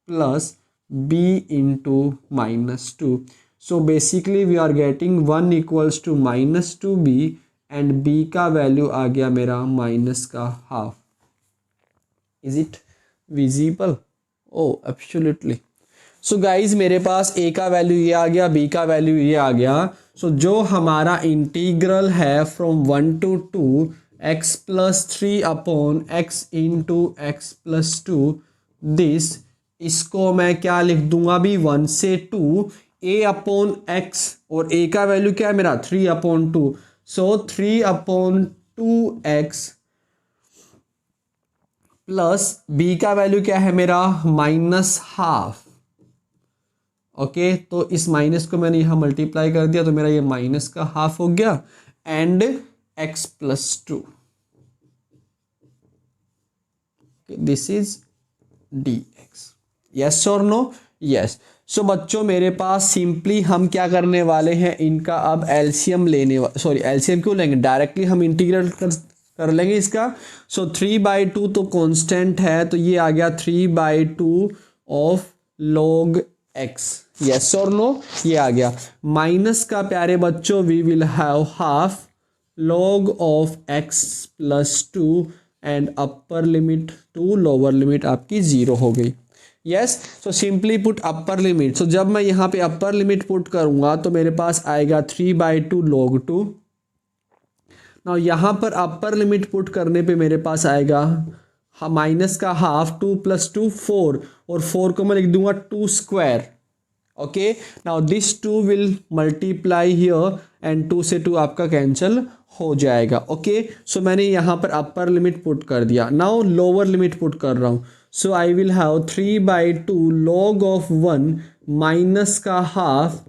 [SPEAKER 1] plus b into -2. So basically we are getting 1 equals to -2b, and b का वैल्यू आ गया मेरा -½ Is it visible? Oh, absolutely. So guys, मेरे पास a का value ये आ गया, b का वैल्यू ये आ गया. So जो हमारा इंटीग्रल है from 1 to 2 x plus 3 upon x into x plus 2, this इसको मैं क्या लिख दूंगा अभी, 1 से 2 a upon x, और a का वैल्यू क्या है मेरा, 3 upon 2. So 3 upon 2x plus b का वैल्यू क्या है मेरा, -½ ओके, तो इस माइनस को मैंने यहाँ मल्टीप्लाई कर दिया, तो मेरा ये -½ हो गया, and x plus 2, this is dx. Yes और नो, यस. सो बच्चों मेरे पास सिंपली हम क्या करने वाले हैं, इनका अब एलसीएम एलसीएम क्यों लेंगे, डायरेक्टली हम इंटीग्रेट कर लेंगे इसका. सो 3/2 तो कांस्टेंट है, तो ये आ गया 3/2 ऑफ log x. यस और नो, ये आ गया. माइनस का प्यारे बच्चों we will have half log of x plus 2, and upper limit to lower limit आपकी 0 हो गई. Yes, so simply put upper limit. So जब मैं यहाँ पे अपर लिमिट पुट करूँगा तो मेरे पास आएगा 3/2 log 2. ना यहाँ पर अपर लिमिट पुट करने पे मेरे पास आएगा माइनस का हाफ, 2 + 2 4, और 4 को मैं लिख दूंगा 2 square. Okay, now this 2 will multiply here, and 2 से 2 आपका कैंसिल हो जाएगा. ओके, सो मैंने यहाँ पर अपर लिमिट पुट कर दिया. नाउ लोअर लिमिट पुट कर रहा हूँ. So I will have 3/2 log of 1 minus का half,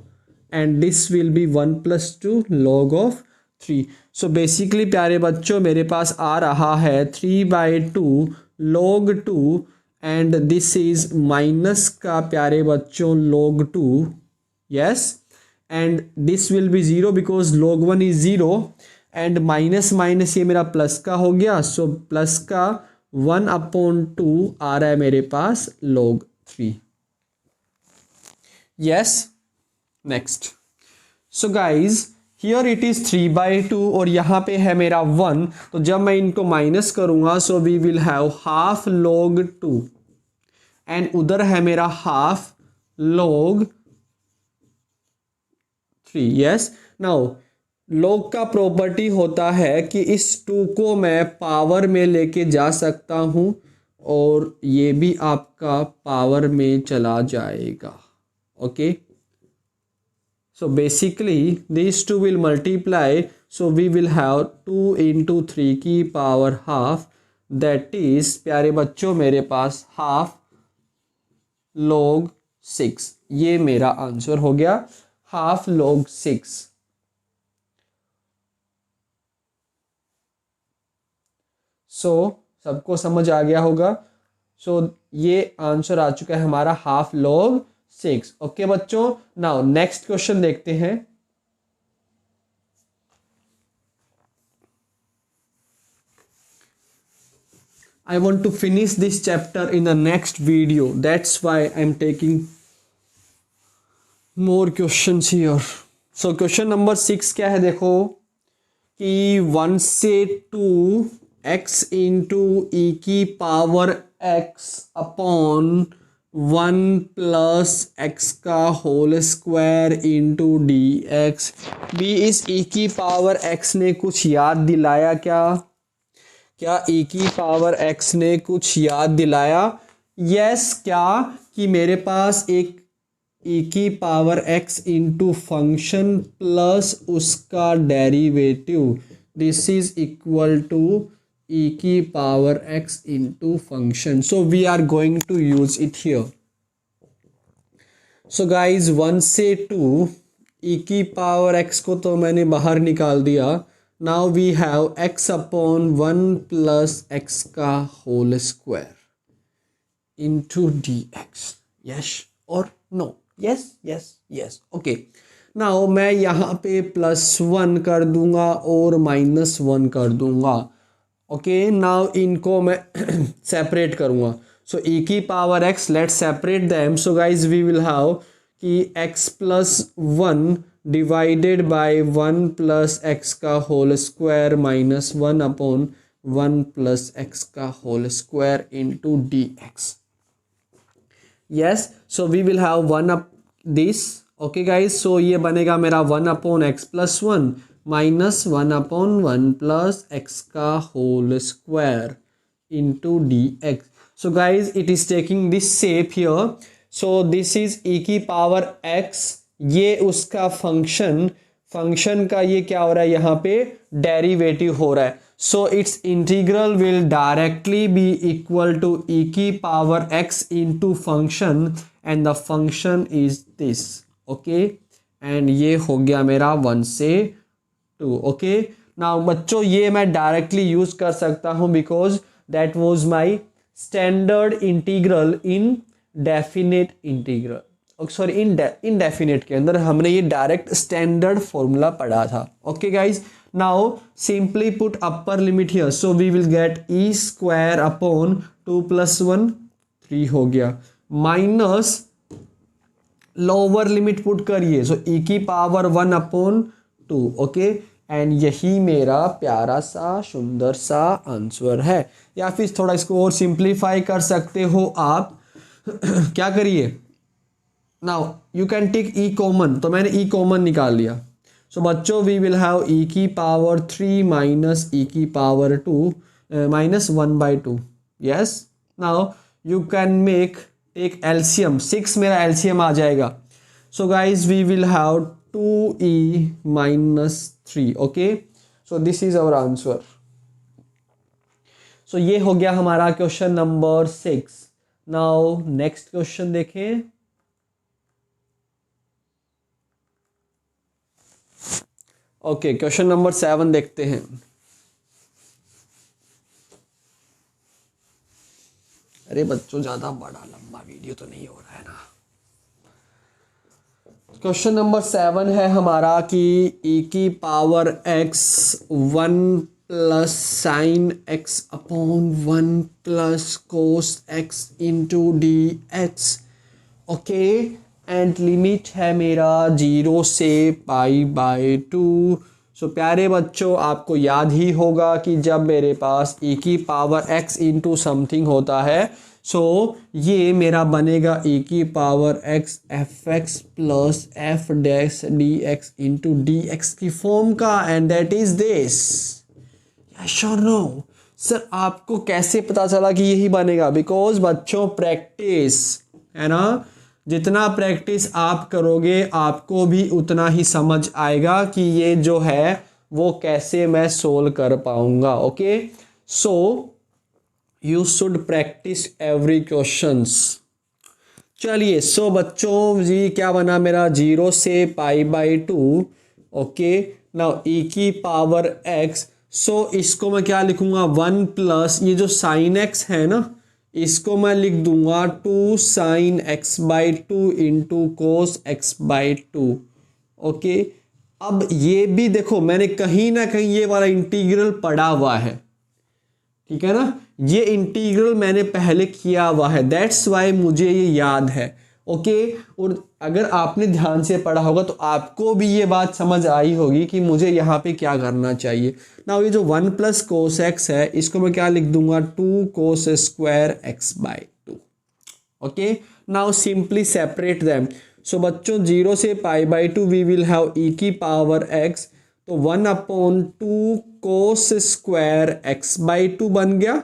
[SPEAKER 1] and this will be 1 + 2 log of 3. So basically प्यारे बच्चों मेरे पास आ रहा है 3/2 log 2, and this is minus का प्यारे बच्चों log 2. Yes, and this will be 0 because log 1 is 0, and minus minus ये मेरा प्लस का हो गया. सो प्लस का 1/2 आ रहा है मेरे पास log 3. Yes, next. So guys here it is 3/2 और यहाँ पे है मेरा 1, तो जब मैं इनको माइनस करूँगा so we will have half log 2 and उधर है मेरा half log 3। Yes, now log का प्रॉपर्टी होता है कि इस 2 को मैं पावर में लेके जा सकता हूँ और ये भी आपका पावर में चला जाएगा। Okay, so basically these two will multiply, so we will have 2 into 3 की पावर हाफ, that is प्यारे बच्चों मेरे पास हाफ log 6। ये मेरा आंसर हो गया, हाफ log 6। सो सबको समझ आ गया होगा। सो ये आंसर आ चुका है हमारा हाफ log 6। ओके बच्चों, नाउ नेक्स्ट क्वेश्चन देखते हैं। I want to finish this chapter in the next video, that's why I'm taking more questions here. So question number 6 क्या है, देखो कि 1 से 2 x इंटू ई की power x upon 1 plus x का whole square into d x. भी इस e की पावर x ने कुछ याद दिलाया क्या? क्या e की पावर x ने कुछ याद दिलाया? यस, क्या कि मेरे पास एक e की power x into function plus उसका derivative, this is equal to e की power x into function. So we are going to use it here. So guys 1 से 2 e की पावर x को तो मैंने बाहर निकाल दिया। Now we have x upon 1 plus x का whole square into d x. Yes और no? Yes yes yes. Okay, now मैं यहाँ पे +1 कर दूंगा और -1 कर दूंगा। ओके, नाउ इनको मैं सेपरेट करूँगा। सो e की power x, let's separate them. So guys we will have कि x plus 1 divided by 1 plus x का whole square minus 1 upon 1 plus x का whole square into d x. Yes, so we will have 1 up this. Okay guys, so ये बनेगा मेरा 1 upon x plus 1 minus 1 upon 1 plus x का whole square into d x. So guys it is taking this shape here. So this is e की power x, ये उसका function का ये क्या हो रहा है, यहाँ पे डेरिवेटिव हो रहा है। So it's integral will directly be equal to e की power x into function and the function is this. Okay, and ये हो गया मेरा 1 से 2। ओके, नाउ बच्चों ये मैं डायरेक्टली यूज कर सकता हूँ because that was my standard integral in definite integral, sorry indefinite के अंदर हमने ये डायरेक्ट स्टैंडर्ड फॉर्मूला पढ़ा था। Okay guys, now simply put upper limit here. So we will get e square upon 2 plus 1 3 हो गया, माइनस लोअर लिमिट पुट करिए। सो ई की पावर 1 अपॉन 2। ओके, एंड यही मेरा प्यारा सा सुंदर सा आंसर है। या फिर थोड़ा इसको और सिंप्लीफाई कर सकते हो आप। क्या करिए, now you can take e common, तो मैंने ई कॉमन निकाल लिया। सो बच्चों वी विल हैव ई की पावर 3 माइनस ई की power 2 minus 1/2। Yes, now you can make take LCM, 6 मेरा एलसीएम आ जाएगा। So guys we will have 2e minus 3। Okay, so this is our answer. So ये हो गया हमारा question number 6। Now next question देखें। Okay, question number 7 देखते हैं। अरे बच्चों ज्यादा बड़ा लंबा वीडियो तो नहीं हो रहा है ना। क्वेश्चन नंबर 7 है हमारा कि e की power x 1 plus sine x upon 1 plus cos x into d x. Okay, and limit है मेरा 0 से π/2। सो प्यारे बच्चों, आपको याद ही होगा कि जब मेरे पास e की पावर x इंटू समथिंग होता है, सो ये मेरा बनेगा e की power x fx plus f dash dx into dx की फॉर्म का, and that is this. Yes और नो? सर आपको कैसे पता चला कि यही बनेगा? बिकॉज बच्चों प्रैक्टिस है ना, जितना प्रैक्टिस आप करोगे आपको भी उतना ही समझ आएगा कि ये जो है वो कैसे मैं सोल्व कर पाऊंगा। Okay, so you should practice every questions. चलिए, सो बच्चों जी क्या बना मेरा 0 से π/2। ओके, नाउ e की पावर x, सो इसको मैं क्या लिखूंगा 1 प्लस ये जो साइन x है ना, इसको मैं लिख दूंगा 2 sin x/2 into cos x/2। Okay, अब ये भी देखो मैंने कहीं ना कहीं ये वाला इंटीग्रल पढ़ा हुआ है, ठीक है ना, ये इंटीग्रल मैंने पहले किया हुआ है, दैट्स वाई मुझे ये याद है। ओके, और अगर आपने ध्यान से पढ़ा होगा तो आपको भी ये बात समझ आई होगी कि मुझे यहाँ पे क्या करना चाहिए ना। ये जो 1 प्लस कोस एक्स है इसको मैं क्या लिख दूंगा 2 cos square x/2। Okay, now simply separate them. So बच्चों 0 से π/2 वी विल हैव e की पावर x, तो 1/2 कोस स्क्वायर x/2 बन गया,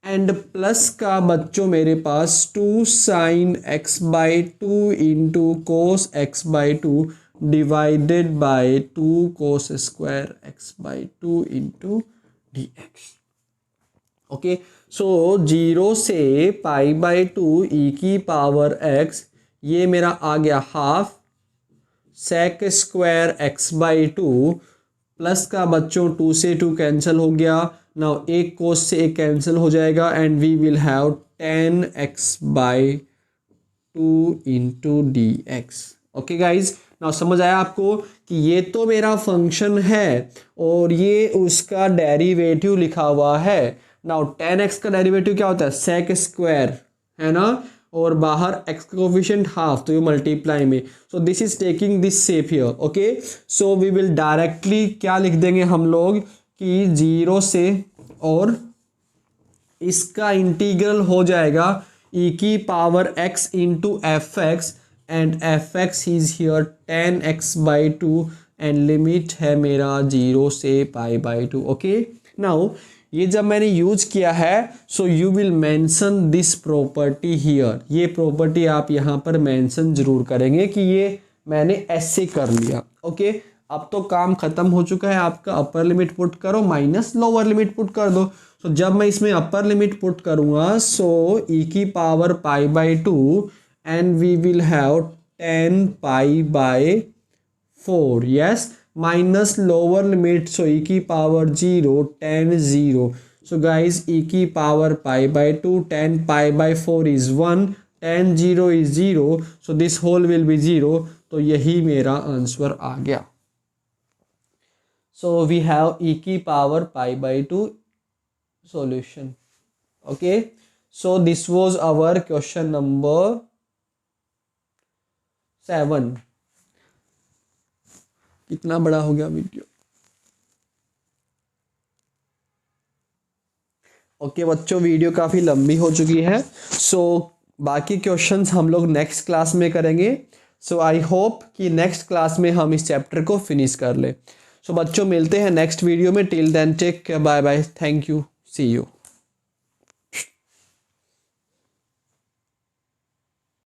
[SPEAKER 1] एंड प्लस का बच्चों मेरे पास 2 sin x/2 into cos x/2 divided by 2 cos square x/2 into dx। Okay, so 0 से π/2 e की पावर x, ये मेरा आ गया half sec square x/2 plus का बच्चों 2 से 2 कैंसिल हो गया, नाउ एक कोस से एक कैंसिल हो जाएगा, and we will have 10x/2 into dx। Okay guys, now समझ आया आपको कि ये तो मेरा फंक्शन है और ये उसका डेरिवेटिव लिखा हुआ है। नाउ 10x का डेरिवेटिव क्या होता है sec स्क्वायर, है ना, और बाहर x का कोफिशिएंट हाफ, तो ये मल्टीप्लाई में, so this is taking this shape here. Okay, so we will directly क्या लिख देंगे हम लोग कि 0 से, और इसका इंटीग्रल हो जाएगा e की power x into F x, and F x is here 10x/2, and limit है मेरा 0 से π/2। ओके, नाउ ये जब मैंने यूज किया है, सो you will mention this property here, ये प्रॉपर्टी आप यहाँ पर मेंशन जरूर करेंगे कि ये मैंने ऐसे कर लिया। ओके, अब तो काम खत्म हो चुका है आपका, अपर लिमिट पुट करो माइनस लोअर लिमिट पुट कर दो। सो जब मैं इसमें अपर लिमिट पुट करूँगा, सो e की power π/2 and we will have 10 π/4, yes, minus lower limit, so e की पावर 0 10 0। सो गाइज e की power π/2 10 π/4 is 1, 10 0 is 0, so this whole will be 0, तो यही मेरा आंसर आ गया। सो वी हैव e की power π/2 solution। Okay, so this was our question number 7। कितना बड़ा हो गया वीडियो। ओके बच्चों, वीडियो काफ़ी लंबी हो चुकी है, सो बाकी क्वेश्चंस हम लोग नेक्स्ट क्लास में करेंगे। सो आई होप कि नेक्स्ट क्लास में हम इस चैप्टर को फिनिश कर ले। सो बच्चों मिलते हैं नेक्स्ट वीडियो में, till then take care, bye bye, thank you, see you.